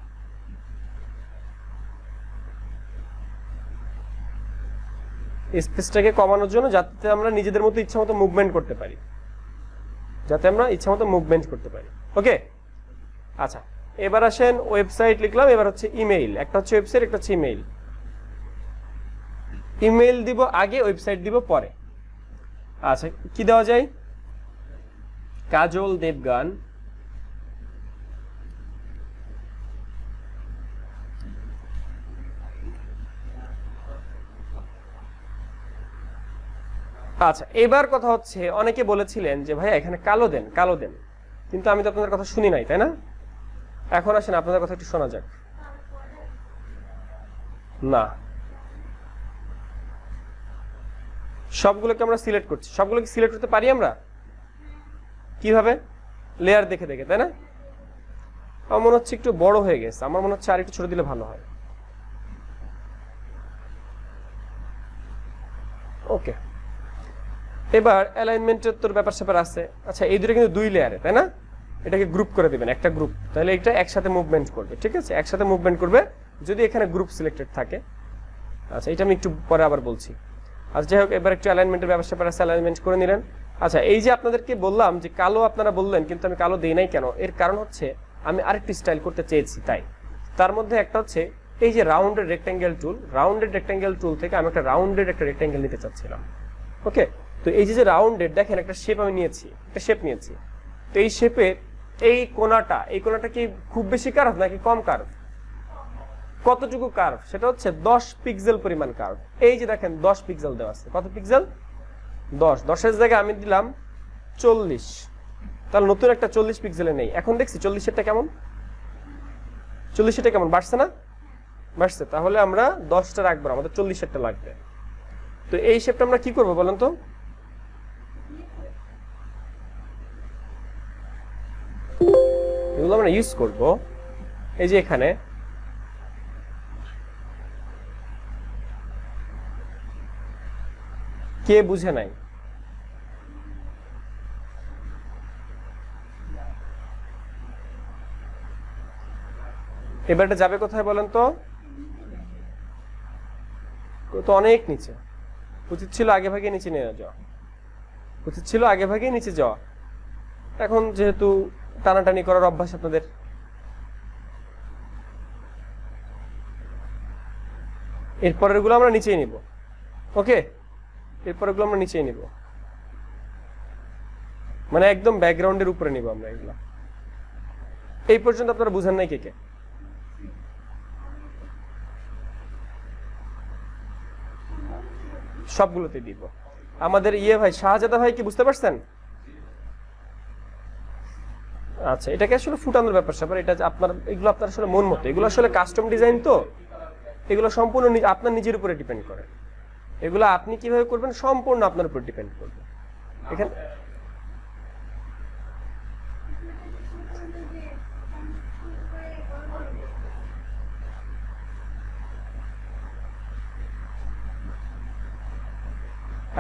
স্পেসটাকে কমানোর জন্য, যাতে আমরা নিজেদের মতো ইচ্ছা মতো মুভমেন্ট করতে পারি, ওকে। আচ্ছা, এবার আসেন ওয়েবসাইট লিখলাম, এবার হচ্ছে ইমেইল। একটা হচ্ছে ওয়েবসাইট, একটা হচ্ছে ইমেইল। ইমেইল দিব আগে, ওয়েবসাইট দিব পরে। আচ্ছা, কি দেওয়া যায়? কাজল দেবগান আচ্ছা, এবার কথা হচ্ছে অনেকে বলেছিলেন যে ভাইয়া এখানে কালো দেন, কালো দেন, কিন্তু আমি তো আপনাদের কথা শুনি নাই, তাই না? এখন আসেন আপনাদের কথা একটু শোনা যাক। না, সবগুলোকে আমরা সিলেক্ট করছি। সবগুলোকে সিলেক্ট করতে পারি আমরা কিভাবে? লেয়ার দেখে দেখে, তাই না? আমার মনে হচ্ছে একটু বড় হয়ে গেছে, আমার মনে হচ্ছে আর একটু ছোট দিলে ভালো হয়। ওকে, এবার অ্যালাইনমেন্টের তোর ব্যাপার স্যাপার আছে। আচ্ছা, এই দুটো কিন্তু 2 লেয়ারে, তাই না? এটাকে গ্রুপ করে দিবেন, একটা গ্রুপ, তাহলে এটা একসাথে মুভমেন্ট করবে। ঠিক আছে, একসাথে মুভমেন্ট করবে যদি এখানে গ্রুপ সিলেক্টেড থাকে। আচ্ছা, এটা আমি একটু পরে আবার বলছি। আচ্ছা, যাই হোক, এবার একটু অ্যালাইনমেন্টের ব্যাপার স্যাপার আছে, অ্যালাইনমেন্ট করে নিলেন। আচ্ছা, এই যে আপনাদেরকে বললাম যে কালো আপনারা বললেন, কিন্তু আমি কালো দেই নাই কেন? এর কারণ হচ্ছে আমি আরেকটু স্টাইল করতে চেয়েছি, তাই। তার মধ্যে একটা হচ্ছে এই যে রাউন্ডেড রেক্ট্যাঙ্গেল টুল, রাউন্ডেড রেক্ট্যাঙ্গেল টুল থেকে আমি একটা রাউন্ডেড একটা রেক্ট্যাঙ্গেল নিতে চাচ্ছিলাম। ওকে, তো এই যে রাউন্ডেড, দেখেন একটা শেপ আমি নিয়েছি, একটা শেপ নিয়েছি। তো এই শেপের এই কোণাটা কি খুব বেশি কার্ভ নাকি কম কার্ভ? কতটুকু কার্ভ? সেটা হচ্ছে 10 পিক্সেল পরিমাণ কার্ভ। এই যে দেখেন 10 পিক্সেল দেওয়া আছে। কত পিক্সেল? 10। 10-এর জায়গায় আমি দিলাম 40। তাহলে নতুন একটা 40 পিক্সেলে নেই। এখন দেখছি 40-এরটা কেমন, 40-এরটা কেমন বাড়ছে না? বাড়ছে। তাহলে আমরা 10টা রাখবো, আমাদের 40-এরটা লাগবে। তো এই শেপটা আমরা কি করবো বলেন তো? এগুলো আমরা ইউজ করব এই যে এখানে কে বুঝে নাই? এবারটা যাবে কোথায় বলেন তো? তো অনেক নিচে। উচিত ছিল আগে ভাগে নিচে নিয়ে যাওয়া, উচিত ছিল আগে ভাগে নিচে যাওয়া। এখন যেহেতু টানাটানি করার অভ্যাস আপনাদের, এরপরের গুলো আমরা নিচেই নিব। ওকে, এরপরের গুলো আমরা নিচেই নিব, মানে একদম ব্যাকগ্রাউন্ডের উপরে নিব আমরা এগুলো। এই পর্যন্ত আপনারা বুঝেন নাই কে কে? সবগুলোতে দিব। আমাদের ভাই শাহজাদা ভাই কি বুঝতে পারছেন? আচ্ছা, এটাকে আসলে ফুটানোর ব্যাপার স্যাপার, এটা আপনার এগুলো আপনার আসলে মন মতো, এগুলো আসলে কাস্টম ডিজাইন, তো এগুলো সম্পূর্ণ আপনার নিজের উপরে ডিপেন্ড করে। এগুলো আপনি কিভাবে করবেন সম্পূর্ণ আপনার উপর ডিপেন্ড করবে। এখানে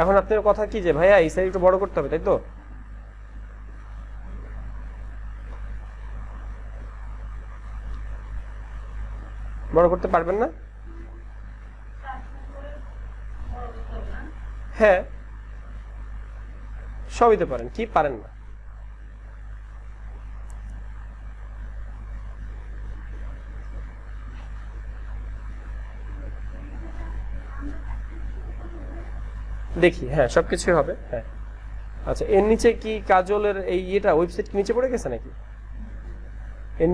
এখন আপনার কথা কি যে ভাইয়া এই সাইড একটু বড় করতে হবে, তাই তো? বড় করতে পারবেন না? হ্যাঁ, সবই তো পারেন, কি পারেন না? দেখি, হ্যাঁ সবকিছুই হবে। হ্যাঁ, আচ্ছা, এর নিচে কি কাজলের এই ওয়েবসাইট কি নিচে পড়ে গেছে নাকি?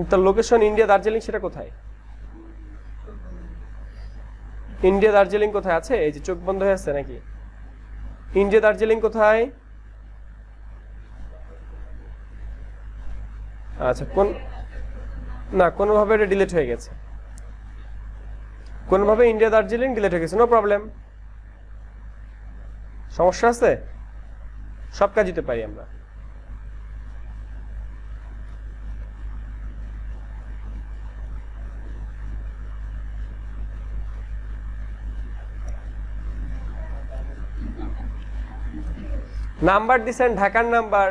তার লোকেশন ইন্ডিয়া দার্জিলিং, সেটা কোথায়? ইন্ডিয়া দার্জিলিং কোথায় আছে? এই যে চোখ বন্ধ হয়ে আছে নাকি? ইন্ডিয়া দার্জিলিং কোথায়? আচ্ছা, কোনোভাবে এটা ডিলিট হয়ে গেছে, কোনোভাবে ইন্ডিয়া দার্জিলিং ডিলিট হয়ে গেছে। নো প্রবলেম, সমস্যা আছে? সব কাজ দিতে পারি আমরা। নাম্বার দিছেন ঢাকার নাম্বার,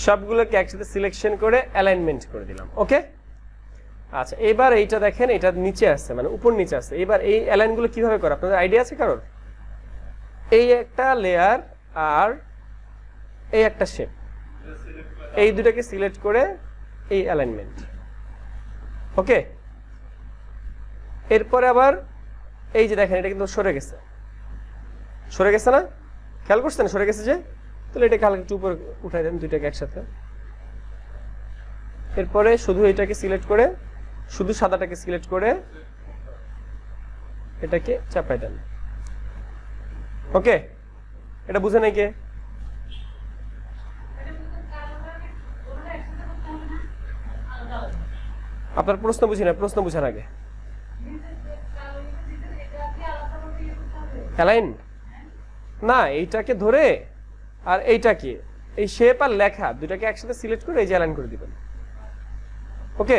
সবগুলোকে একসাথে সিলেকশন করে অ্যালাইনমেন্ট করে দিলাম। ওকে, আচ্ছা, এবার এইটা দেখেন, এটা নিচে আছে, মানে উপর নিচে আছে। এবার এই অ্যালাইনগুলো কিভাবে করে আপনাদের আইডিয়া আছে কারোর? এই একটা লেয়ার আর এই একটা শেপ, এই দুটাকে সিলেক্ট করে এই অ্যালাইনমেন্ট। ওকে, এরপরে আবার এই যে দেখেন, এটা কিন্তু সরে গেছে, সরে গেছে না? খেয়াল করছেন সরে গেছে যে? তাহলে এটাকে হালকা একটু উপরে উঠাই দেন দুইটাকে একসাথে। এরপরে শুধু এটাকে সিলেক্ট করে শুধু সাদাটাকে সিলেক্ট করে এটাকে চাপাই দেন। ওকে, এটা বুঝে নাই কে? আপনার প্রশ্ন বুঝি না, প্রশ্ন বুঝার আগে অ্যালাইন না, এইটাকে ধরে আর এইটাকে, এই শেপ আর লেখা দুটাকে একসাথে সিলেক্ট করে এই যে অ্যালাইন করে দিবেন। ওকে,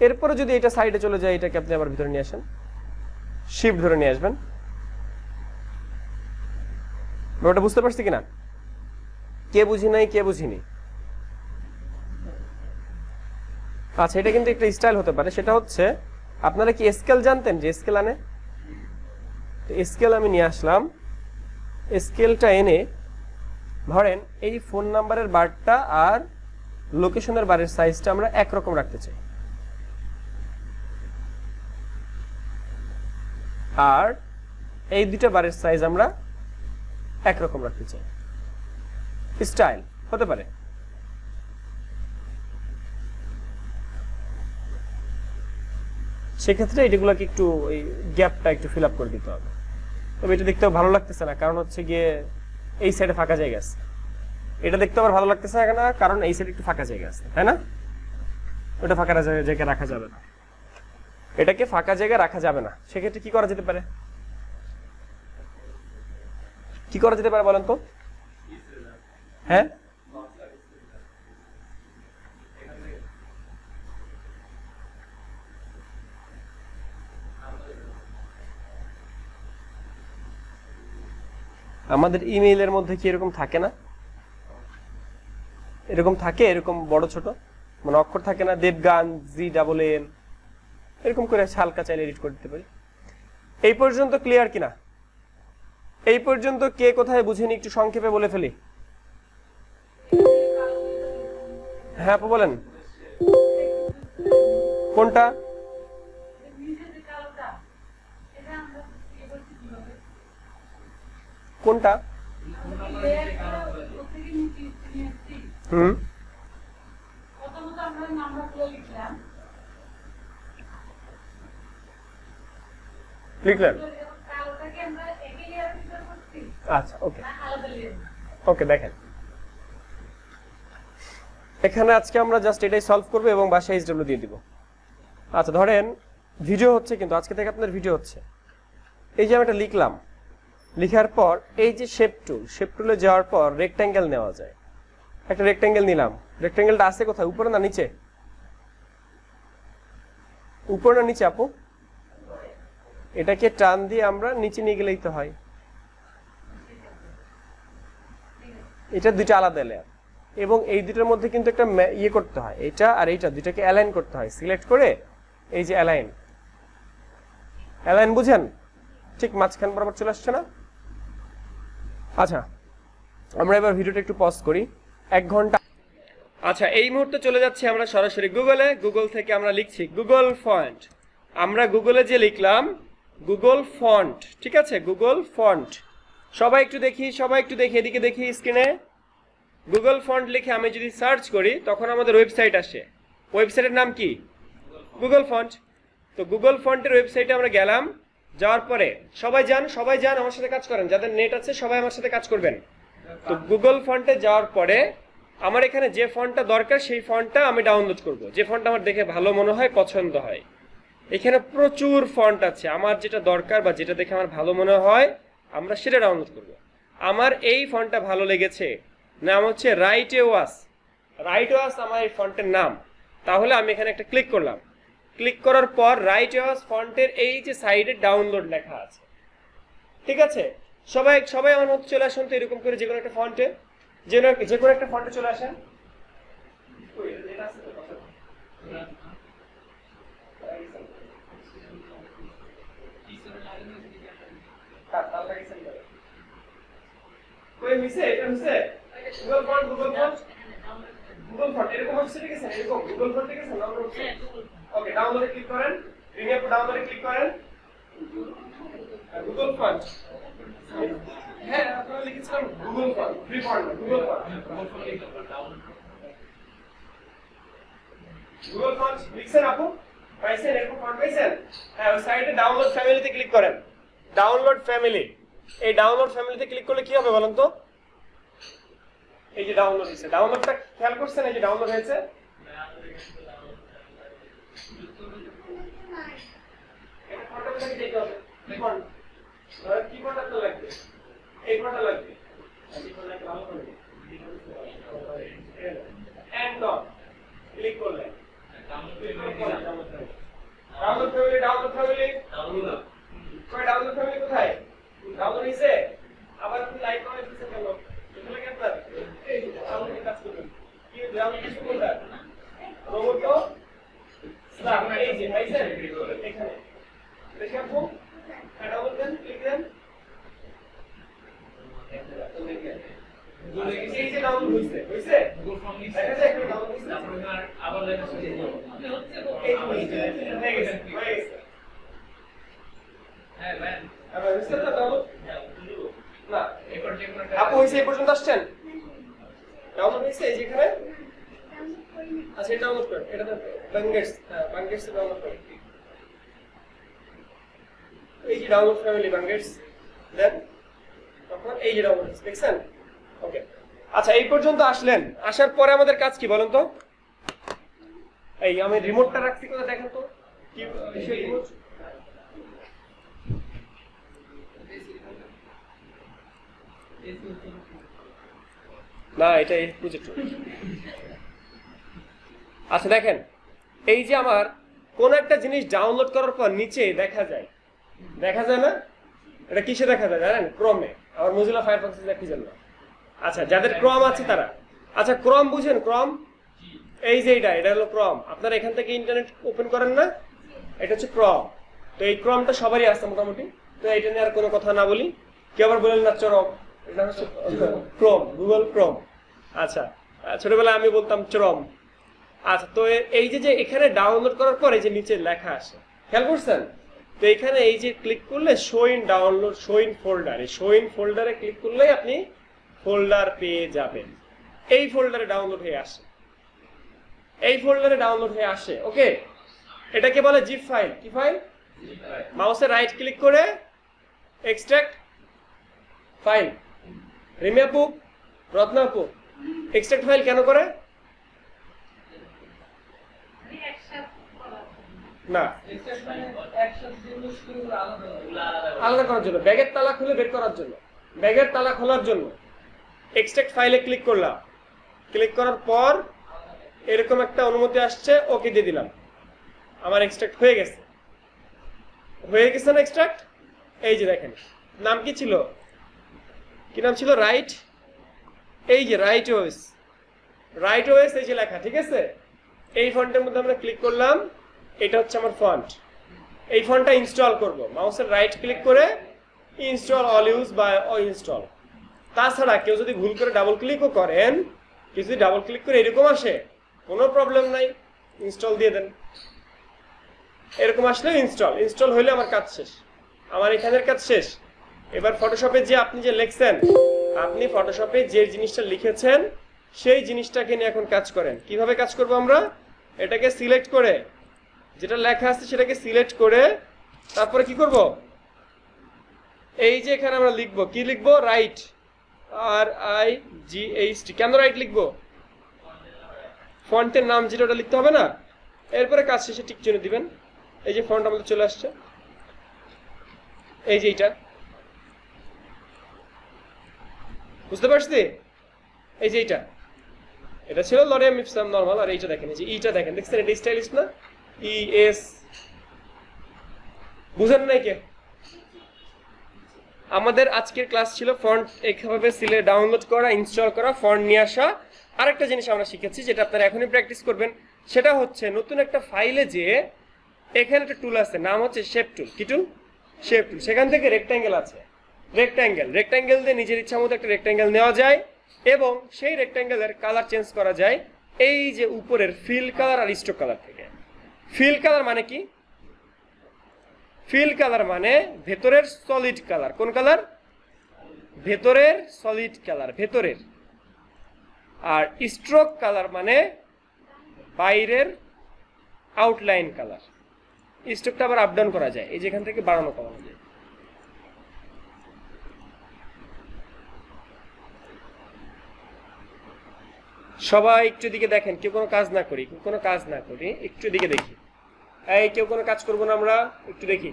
এরপরে যদি এটা সাইডে চলে যায়, এটাকে আপনি আবার ভিতরে নিয়ে আসেন, শিফট ধরে নিয়ে আসবেন। ব্যাপারটা বুঝতে পারছি কিনা? কে বুঝি নাই, কে বুঝিনি? আচ্ছা, এটা কিন্তু একটা স্টাইল হতে পারে। সেটা হচ্ছে, আপনারা কি স্কেল জানতেন যে স্কেল আনে? স্কেল আমি নিয়ে আসলাম, স্কেলটা এনে ধরেন এই ফোন নাম্বারের বারটা আর লোকেশনের বারের সাইজটা আমরা একরকম রাখতে চাই, আর এই দুটো বারের সাইজ আমরা একরকম রাখতে চাই। স্টাইল হতে পারে। সেক্ষেত্রে এগুলোকে একটু এই গ্যাপটা একটু ফিল আপ করে দিতে হবে। তবে এটা দেখতেও ভালো লাগতেছে না, কারণ হচ্ছে গিয়ে এই সাইডে ফাঁকা জায়গা আছে। এটা দেখতে আবার ভালো লাগতেছে না, কারণ এই সাইডে একটু ফাঁকা জায়গা আছে, তাই না? ওটা ফাঁকা জায়গায় রাখা যাবে না, এটাকে ফাঁকা জায়গায় রাখা যাবে না। সেক্ষেত্রে কি করা যেতে পারে? কি করা যেতে পারে বলেন তো? হ্যাঁ, আমাদের ইমেইলের মধ্যে কি এরকম থাকে না? এরকম থাকে, এরকম বড় ছোট মানে অক্ষর থাকে না, দেবগান GAAN এরকম করে হালকা চাইলে এডিট করে দিতে পারি। এই পর্যন্ত ক্লিয়ার কিনা? এই পর্যন্ত কে কোথায় বুঝেনি একটু সংক্ষেপে বলে ফেলি। হ্যাঁ আপু বলেন, কোনটা? কোনটা? লিখলেন? আচ্ছা, ওকে ওকে, দেখেন এখানে আজকে আমরা জাস্ট এটাই সলভ করবো এবং বাসায় HW দিয়ে দিব। আচ্ছা, ধরেন ভিডিও হচ্ছে, কিন্তু আজকে থেকে আপনার ভিডিও হচ্ছে। এই যে আমি এটা লিখলাম, লিখার পর এই যে শেপ টুলে যাওয়ার পর রেক্ট্যাঙ্গেল নেওয়া যায়। একটা রেক্ট্যাঙ্গেল নিলাম, রেক্ট্যাঙ্গেলটা আছে কোথায়? উপরে না নিচে? উপরে না নিচে আপু? এটাকে টান দিয়ে আমরা নিচে নিয়ে গেলেই তো হয়। এটা দুইটা আলাদা লেয়ার, এবং এই দুটোর মধ্যে কিন্তু একটা ইয়ে করতে হয়, এটা আর এইটা দুইটাকে অ্যালাইন করতে হয়। সিলেক্ট করে এই যে অ্যালাইন বুঝেন? ঠিক মাঝখান বরাবর চলে আসছে না? আচ্ছা, আমরা এবার ভিডিওটা একটু পজ করি, 1 ঘন্টা। আচ্ছা, এই মুহূর্তে চলে যাচ্ছি আমরা সরাসরি গুগলে। গুগল থেকে আমরা লিখছি গুগল ফন্ট। আমরা গুগলে যে লিখলাম গুগল ফন্ট, ঠিক আছে? গুগল ফন্ট সবাই একটু দেখি, এদিকে দেখি স্ক্রিনে। গুগল ফন্ট লিখে আমি যদি সার্চ করি তখন আমাদের ওয়েবসাইট আসে। ওয়েবসাইটের নাম কি? Google font. তো গুগল ফন্টের ওয়েবসাইটে আমরা গেলাম, যাওয়ার পরে সবাই যান আমার সাথে কাজ করেন, যাদের নেট আছে সবাই আমার সাথে কাজ করবেন। তো গুগল ফন্টে যাওয়ার পরে আমার এখানে যে ফন্টটা দরকার সেই ফন্টটা আমি ডাউনলোড করব, যে ফন্টটা আমার দেখে ভালো মনে হয়, পছন্দ হয়। এখানে প্রচুর ফন্ট আছে, আমার যেটা দরকার বা যেটা দেখে আমার ভালো মনে হয় আমরা সেটা ডাউনলোড করব। আমার এই ফন্টটা ভালো লেগেছে, নাম হচ্ছে রাইটওয়াস আমার এই ফন্টের নাম। তাহলে আমি এখানে একটা ক্লিক করলাম, ক্লিক করার পর রাইটওয়াস ফন্টের এই যে সাইডে ডাউনলোড লেখা আছে, ঠিক আছে? সবাই আমার মধ্যে চলে আসেন তো, এরকম করে যে কোনো একটা ফন্টে চলে আসেন। গুগল ফন্ট এরকম হচ্ছে, ঠিক আছে? এরকম গুগল ফন্ট, ঠিক আছে? ওকে, ডাউনলোডে ক্লিক করেন, রিনিউ ডাউনলোডে ক্লিক করেন, গুগল ফন্ট। হ্যাঁ, আপনারা লিখেছিলাম Google font, free font, Google font লিখছেন আপু? পাইছেন? এরকম ফন্ট পাইছেন? হ্যাঁ, ওই সাইডে ডাউনলোড ফ্যামিলিতে ক্লিক করেন। ডাউনলোড ফ্যামিলি, এই ডাউনলোড ফ্যামিলিতে ক্লিক করলে কি হবে বলেন তো? এই যে ডাউনলোড হয়েছে, ডাউনলোডটা খেয়াল করছেন? এই যে ডাউনলোড হয়েছে, এটা ফন্টের মধ্যে যেতে হবে। ফন্ট কি ফন্ট আপনার লাগবে? এই ফন্টটা লাগবে। এই ফন্টটা ভালো করে এন্ড ডন ক্লিক করলেন। ডাউনলোড ফ্যামিলি, ডাউনলোড ফ্যামিলি, কই ডাউনলোড ফ্যামিলি কোথায়? ডাউনলোড হইছে? আবার আপনি লাইক করে দিতে কেন? এটা লাগে আপনার এই যে ডাউনলোড কাজ করবেন। কি ডাউনলোড কিছু কোনটা? রোবট স্ল্যাব, এই যে পাইছেন এখানে দেখে আপু ডাউনলোড দেন, ক্লিক দেন। এই যে ডাউনলোড হইছে, হইছে গুগল ফর্ম নিছে, দেখা যায় একটা ডাউনলোড হইছে, তারপর আবার লেখা শুরু হচ্ছে, এই হইছে, হয়ে গেছে, হয়ে গেছে। হ্যাঁ ভাই, আবার হইছে না ডাউনলোড? না, এই পর্যন্ত আপু হইছে, এই পর্যন্ত আসছেন? ডাউনলোড হইছে এই যেখানে? আচ্ছা, ডাউনলোড করেন, এটা তো বাঙ্গেটস, হ্যাঁ বাঙ্গেটস ডাউনলোড করেন। এই যে ডাউনলোড ফ্যামিলি বাঙ্গেটস, দেন তখন এই যে ডাউনলোড দেখছেন? ওকে, আচ্ছা এই পর্যন্ত আসলেন। আসার পরে আমাদের কাজ কি বলেন তো? এই আমি রিমোটটা রাখছি কোথায় দেখেন তো, কি সেই রিমোট? না, এটা এই প্রজেক্টর। আচ্ছা দেখেন, এই যে আমার কোন একটা জিনিস ডাউনলোড করার পর নিচে দেখা যায়, দেখা যায় না? এটা কিসে দেখা যায় জানেন? ক্রমে। আবার মোজিলা ফায়ারফক্সে দেখি জানেন না? আচ্ছা, যাদের ক্রম আছে তারা, আচ্ছা ক্রম বুঝেন? ক্রম, এই যে এটা হলো ক্রম। আপনারা এখান থেকে ইন্টারনেট ওপেন করেন না, এটা হচ্ছে ক্রম। তো এই ক্রমটা সবারই আছে মোটামুটি। তো এটা নিয়ে আর কোনো কথা না বলি, কেউ আবার বলেন না চরম, এটা হচ্ছে ক্রম, গুগল ক্রম। আচ্ছা, ছোটবেলায় আমি বলতাম চরম। আচ্ছা, তো এই যে এখানে ডাউনলোড করার পরে যে নিচে লেখা আসে, খেয়াল করছেন? তো এখানে এই যে ক্লিক করলে show in download, show in folder, এই শো ইন ফোল্ডারে ক্লিক করলেই আপনি ফোল্ডার পেয়ে যাবেন। এই ফোল্ডারে ডাউনলোড হয়ে আসে, এই ফোল্ডারে ডাউনলোড হয়ে আসে। ওকে, এটাকে বলে জিপ ফাইল। কি ফাইল? মাউসে রাইট ক্লিক করে এক্সট্রাক্ট ফাইল। রিমি আপু, রত্না আপু, এক্সট্রাক্ট ফাইল কেন করে? না, আলাদা করার জন্য, ব্যাগের তালা খুলে বের করার জন্য, ব্যাগের তালা খোলার জন্য। এক্সট্রাক্ট ফাইলে ক্লিক করলাম, ক্লিক করার পর এরকম একটা অনুমতি আসছে, ওকে দিয়ে দিলাম, আমার এক্সট্রাক্ট হয়ে গেছে। হয়ে গেছে না এক্সট্রাক্ট? এই যে দেখেন, নাম কি ছিল? কি নাম ছিল? রাইট, এই যে রাইট ওএস, রাইট ওএস এই যে লেখা, ঠিক আছে? এই ফন্টের মধ্যে আমরা ক্লিক করলাম, এটা হচ্ছে আমার ফন্ট। এই ফন্টটা ইনস্টল করব, মাউসের রাইট ক্লিক করে ইনস্টল অল ইউজ বা ইনস্টল। তাছাড়া কেউ যদি ভুল করে ডাবল ক্লিকও করেন, কেউ যদি ডাবল ক্লিক করে এরকম আসে, কোনো প্রবলেম নাই, ইনস্টল দিয়ে দেন। এরকম আসলে ইনস্টল, ইনস্টল হইলে আমার কাজ শেষ, আমার এখানের কাজ শেষ। এবার ফটোশপে যে আপনি যে লিখছেন, আপনি ফটোশপে যে জিনিসটা লিখেছেন সেই জিনিসটাকে নিয়ে এখন কাজ করেন। কিভাবে কাজ করব আমরা? এটাকে সিলেক্ট করে, যেটা লেখা আছে সেটাকে সিলেক্ট করে তারপরে কি করব? এই যে এখানে আমরা লিখব, কি লিখব? Right, RIGHT। কেন রাইট লিখব? ফন্টের নাম যেটা ওটা লিখতে হবে না? এরপরে কাজ শেষে টিক চিহ্ন দিবেন। এই যে ফন্ট আমাদের চলে আসছে, এই যে এইটা, বুঝতে পারছি? এই যে এইটা, এটা ছিল লরিয়াম ইপসাম নরমাল। আর এইটা দেখেন, এই যে এইটা দেখেন, দেখছেন? এটা স্টাইলিশ না? ES, বুঝেন নাই কে? আমাদের আজকের ক্লাস ছিল ফন্ট এইভাবে সিলেক্ট, ডাউনলোড করা, ইনস্টল করা, ফন্ট নিয়ে আসা। আরেকটা জিনিস আমরা শিখেছি যেটা আপনারা এখনই প্র্যাকটিস করবেন, সেটা হচ্ছে নতুন একটা ফাইলে যে এখানে একটা টুল আছে, নাম হচ্ছে শেপ টুল। কি টুল? শেপ টুল। সেখান থেকে রেক্ট্যাঙ্গেল আছে, রেক্ট্যাঙ্গেল দিয়ে নিজের ইচ্ছা মতো একটা রেক্ট্যাঙ্গেল নেওয়া যায় এবং সেই রেক্ট্যাঙ্গেলের কালার চেঞ্জ করা যায় এই যে উপরের ফিল কালার আর স্ট্রোক কালার থেকে। ফিল কালার মানে কি? ফিল কালার মানে ভেতরের সলিড কালার। কোন কালার? ভেতরের সলিড কালার, ভেতরের। আর স্ট্রোক কালার মানে বাইরের আউটলাইন কালার। স্ট্রোকটা আবার আপ ডাউন করা যায়, এই যেখান থেকে বাড়ানো কমানো যায়। সবাই একটু দিকে দেখেন, কেউ কোনো কাজ না করি, একটু দিকে দেখি। এই কেউ কোনো কাজ করবো না, আমরা একটু দেখি।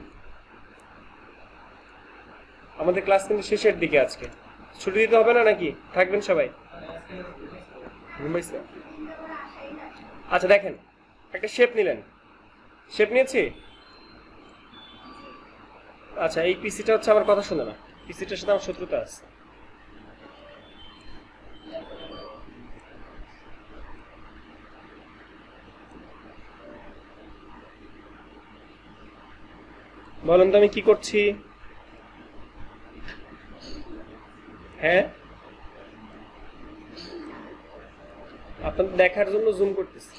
আমাদের ক্লাস কিন্তু শেষের দিকে, আজকে ছুটি দিতে হবে না নাকি? থাকবেন সবাই? আচ্ছা দেখেন, একটা শেপ নিলেন, শেপ নিয়েছি। আচ্ছা এই পিসিটা হচ্ছে আমার কথা শুনে না, পিসিটার সাথে আমার শত্রুতা আছে। বলেন তো আমি কি করছি? হ্যাঁ, আপনাদের দেখার জন্য জুম করতেছি।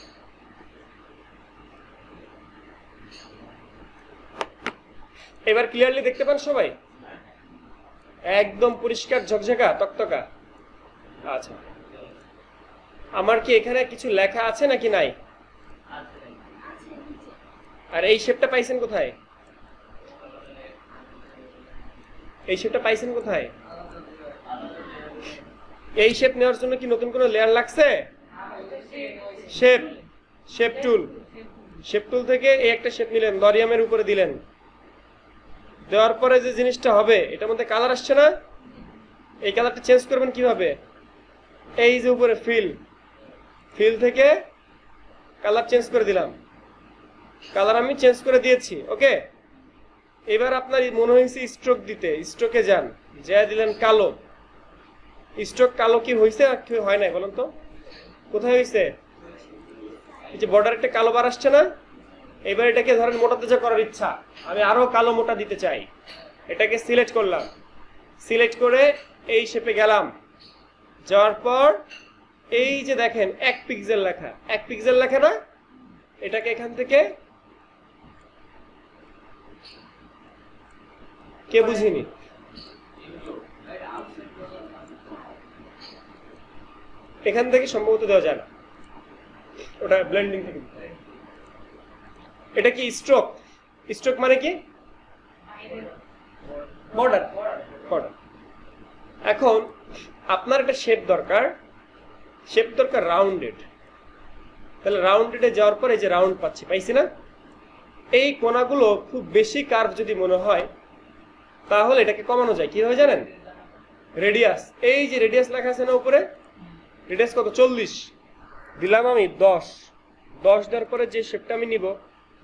এবার ক্লিয়ারলি দেখতে পান সবাই? একদম পরিষ্কার ঝকঝকা তকতকা। আচ্ছা, আমার কি এখানে কিছু লেখা আছে নাকি নাই? আর এই শেপটা পাইছেন কোথায়? এই শেপটা পাইছেন কোথায়? এই শেপ নেওয়ার জন্য কি নতুন কোনো লেয়ার লাগছে? শেপ টুল থেকে এই একটা শেপ নিলেন, লরিয়ামের উপরে দিলেন, দেওয়ার পরে যে জিনিসটা হবে, এটার মধ্যে কালার আসছে না? এই কালারটা চেঞ্জ করবেন কিভাবে? এই যে উপরে ফিল থেকে কালার চেঞ্জ করে দিলাম, কালার আমি চেঞ্জ করে দিয়েছি। ওকে, এবার আপনার মনে হয়েছে স্ট্রোক দিতে, স্ট্রোকে যান, যা দিলেন কালো। স্ট্রোক কালো কি হয়েছে আর কি হয় নাই বলেন তো? কোথায় হয়েছে? এই যে বর্ডার একটা কালো বার আসছে না? এবার এটাকে ধরেন মোটা তাজা করার ইচ্ছা, আমি আরো কালো মোটা দিতে চাই। এটাকে সিলেক্ট করলাম, সিলেক্ট করে এই শেপে গেলাম, যাওয়ার পর এই যে দেখেন 1 পিক্সেল লেখা না? এটাকে এখান থেকে, কে বুঝিনি? এখান থেকে সম্ভবত দেওয়া যায় না, ওটা ব্লেন্ডিং থেকে। এটা কি স্ট্রোক? স্ট্রোক মানে কি? বর্ডার। এখন আপনার একটা শেপ দরকার রাউন্ডেড। তাহলে রাউন্ডেডে যাওয়ার পর এই যে রাউন্ড পাইছি না? এই কোণাগুলো খুব বেশি কার্ভ যদি মনে হয়, তাহলে এটাকে কমানো যায় কিভাবে জানেন? রেডিয়াস, এই যে রেডিয়াস লেখা আছে না উপরে, রেডিয়াস কত? 40 দিলাম আমি 10 দেওয়ার পরে যে শেপটা আমি নিব,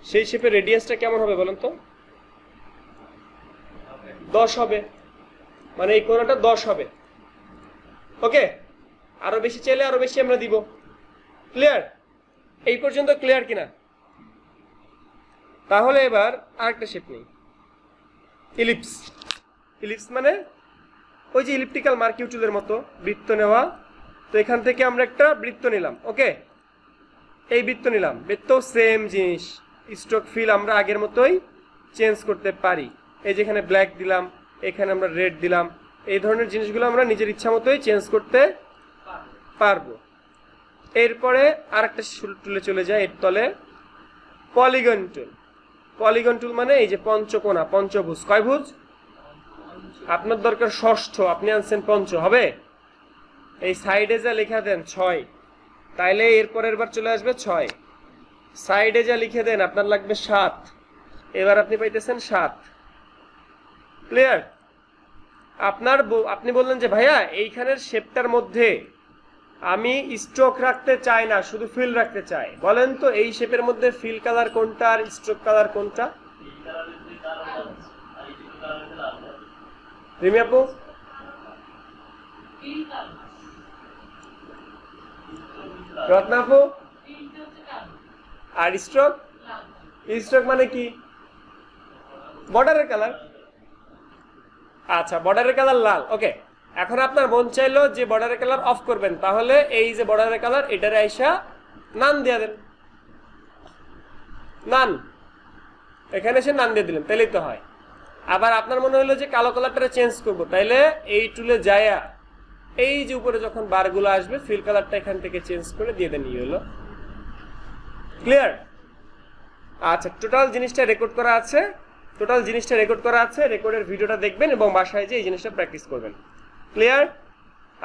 সেই শেপের রেডিয়াসটা কেমন হবে বলেন তো? 10 হবে, মানে এই কোণাটা 10 হবে। ওকে, আরো বেশি চাইলে আরো বেশি আমরা দিব। ক্লিয়ার? এই পর্যন্ত ক্লিয়ার কিনা? তাহলে এবার আরেকটা শেপ নেই, ইলিপস মানে ওই যে ইলিপ্টিক্যাল মার্কিউ টুলের মতো বৃত্ত নেওয়া। তো এখান থেকে আমরা একটা বৃত্ত নিলাম। ওকে, এই বৃত্ত নিলাম, বৃত্ত সেম জিনিস, স্ট্রোক ফিল আমরা আগের মতোই চেঞ্জ করতে পারি। এই যেখানে ব্ল্যাক দিলাম, এখানে আমরা রেড দিলাম, এই ধরনের জিনিসগুলো আমরা নিজের ইচ্ছা মতোই চেঞ্জ করতে পারবো। এরপরে আরেকটা টুলে চলে যায়, এর তলে পলিগন টুল মানে এই যে পঞ্চকোণা, পঞ্চভুজ। কয় ভুজ? আপনার দরকার ষষ্ঠ, আপনি আনছেন পঞ্চ, হবে? এই সাইডে যা লেখা দেন 6, তাইলে এরপরের বার চলে আসবে 6। সাইডে যা লিখে দেন আপনার লাগবে 7, এবার আপনি পাইতেছেন 7। ক্লিয়ার? আপনি বললেন যে ভাইয়া এইখানের শেপটার মধ্যে আমি স্ট্রোক রাখতে চাই না, শুধু ফিল রাখতে চাই। বলেন তো এই শেপের মধ্যে ফিল কালার কোনটা আর স্ট্রোক কালার কোনটা? রিমি আপু, রত্না আপু, আর স্ট্রোক মানে কি? বর্ডারের কালার। আচ্ছা, বর্ডারের কালার লাল। ওকে, এখন আপনার মন চাইলো যে বর্ডারের কালার অফ করবেন, তাহলে এই যে বর্ডারের কালার, এটারে আইসা নান দিয়ে দেন, নান, এখানে এসে নান দিয়ে দিলেন, তাইলেই তো হয়। আবার আপনার মনে হলো যে কালো কালারটা চেঞ্জ করবো, তাইলে এই টুলে যায়া এই যে উপরে যখন বারগুলো আসবে, ফিল কালারটা এখান থেকে চেঞ্জ করে দিয়ে দেন, ই হলো। ক্লিয়ার? আচ্ছা, টোটাল জিনিসটা রেকর্ড করা আছে, রেকর্ডের ভিডিওটা দেখবেন এবং বাসায় যে এই জিনিসটা প্র্যাকটিস করবেন। ক্লিয়ার?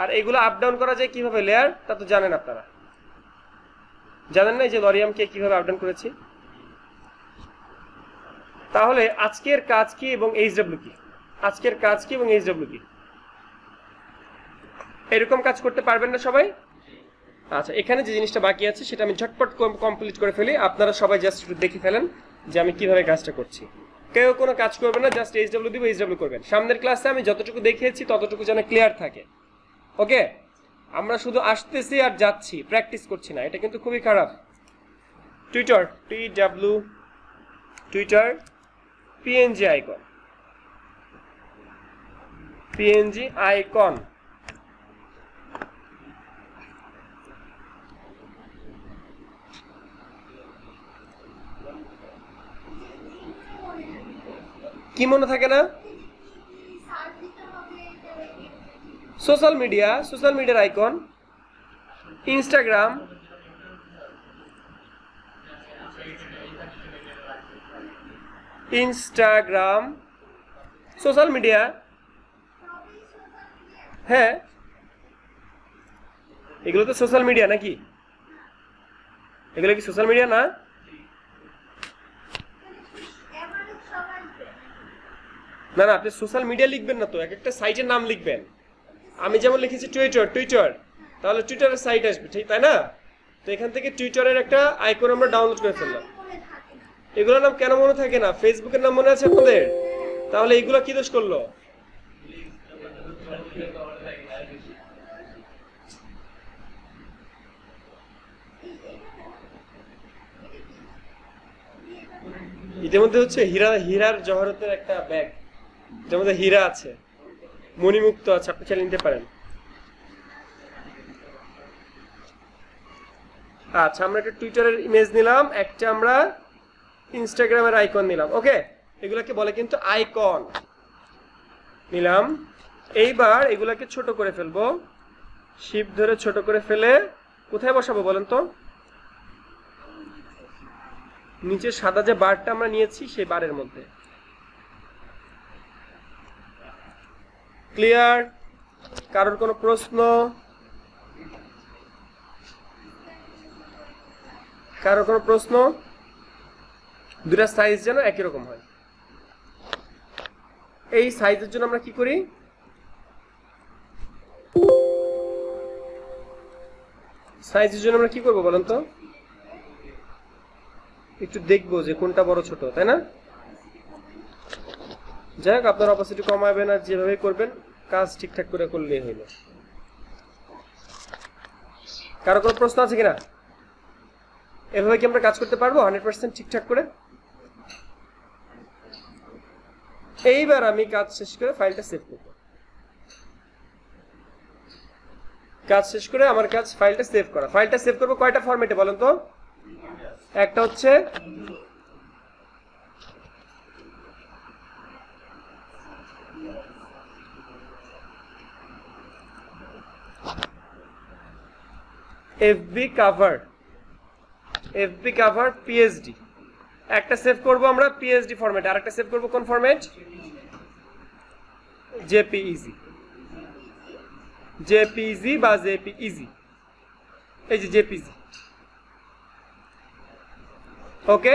আর এগুলো আপ ডাউন করা যায় কিভাবে লেয়ার, তা তো জানেন আপনারা, জানেন না যে লরিয়ামকে কিভাবে আপ ডাউন করেছি? তাহলে আজকের কাজ কি এবং এইচডব্লিউ কি? এরকম কাজ করতে পারবেন না সবাই? আচ্ছা, এখানে যে জিনিসটা বাকি আছে সেটা আমি ঝটপট কমপ্লিট করে ফেলি, আপনারা সবাই জাস্ট একটু দেখে ফেলেন যে আমি কিভাবে কাজটা করছি। কেউ কোনো কাজ করবেন না, জাস্ট এইচডব্লিউ দিব, এইচডব্লিউ করবেন। সামনের ক্লাসে আমি যতটুকু দেখিয়েছি ততটুকু যেন ক্লিয়ার থাকে। ওকে, আমরা শুধু আসতেছি আর যাচ্ছি, প্র্যাকটিস করছি না, এটা কিন্তু খুবই খারাপ। টুইটার, টুইটার পিএনজি আইকন, কি মনে থাকে না? সোশ্যাল মিডিয়ার আইকন, ইনস্টাগ্রাম, সোশ্যাল মিডিয়া, হ্যাঁ এগুলো তো সোশ্যাল মিডিয়া নাকি? এগুলো কি সোশ্যাল মিডিয়া না? না না, আপনি সোশ্যাল মিডিয়া লিখবেন না তো, এক একটা সাইটের নাম লিখবেন। আমি যেমন লিখেছি টুইটার, তাহলে টুইটারের সাইট আসবে, ঠিক তাই না? তো এখান থেকে টুইটারের একটা আইকন আমরা ডাউনলোড করে ফেললাম। এগুলোর নাম কেন মনে থাকে না? ফেসবুকের নাম মনে আছে আপনাদের? তাহলে এগুলো কি দোষ করলো? ইতিমধ্যে হচ্ছে হীরার জহরতের একটা ব্যাগ, যার মধ্যে হীরা আছে, মণিমুক্ত আছে, আপনি চাইলে নিতে পারেন। আচ্ছা, আমরা একটা টুইটারের ইমেজ নিলাম, একটা আমরা ইনস্টাগ্রামের আইকন নিলাম। ওকে, এগুলাকে বলে কিন্তু আইকন নিলাম। এইবার এগুলাকে ছোট করে ফেলবো, শিফট ধরে ছোট করে ফেলে কোথায় বসাবো বলেন তো? নিচে সাদা যে বারটা আমরা নিয়েছি সেই বারের মধ্যে। ক্লিয়ার? কারোর কোনো প্রশ্ন? দুটা সাইজ যেন একই রকম হয়। এই সাইজের জন্য আমরা কি করি? করবো বলেন তো? একটু দেখবো যে কোনটা বড় ছোট, তাই না? যাই হোক, আপনার অপাসিটি কমাবেন আর যেভাবে করবেন কাজ ঠিকঠাক করে করলেই হইল। কারো কোনো প্রশ্ন আছে কিনা? এভাবে কি আমরা কাজ করতে পারবো 100% ঠিকঠাক করে? এইবার আমি কাজ শেষ করে ফাইলটা সেভ করব। আমার কাজ ফাইলটা সেভ করা। ফাইলটা সেভ করবো কয়টা ফরম্যাটে বলেন তো? একটা হচ্ছে এফবি কভার পিএসডি, একটা সেভ করব আমরা পিএসডি ফরম্যাটে, আরেকটা সেভ করব কোন ফরম্যাট? জেপিইজি বা জেপিইজি, এই যে জেপিইজি। ওকে,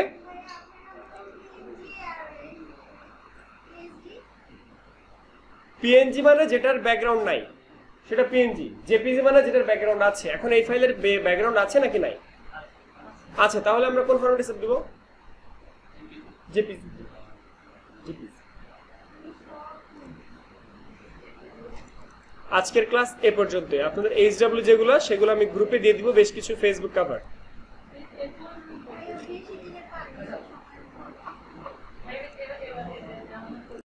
পিএনজি মানে যেটার ব্যাকগ্রাউন্ড নাই সেটা পিএনজি, জেপিজি মানে যেটার ব্যাকগ্রাউন্ড আছে। এখন এই ফাইলের ব্যাকগ্রাউন্ড আছে নাকি নাই? আছে, তাহলে আমরা কোন ফরম্যাটে সেভ দেব? জেপিজি। আজকের ক্লাস এ পর্যন্ত। আপনাদের এইচডব্লিউ যেগুলো সেগুলো আমি গ্রুপে দিয়ে দিব, বেশ কিছু ফেসবুক কভার।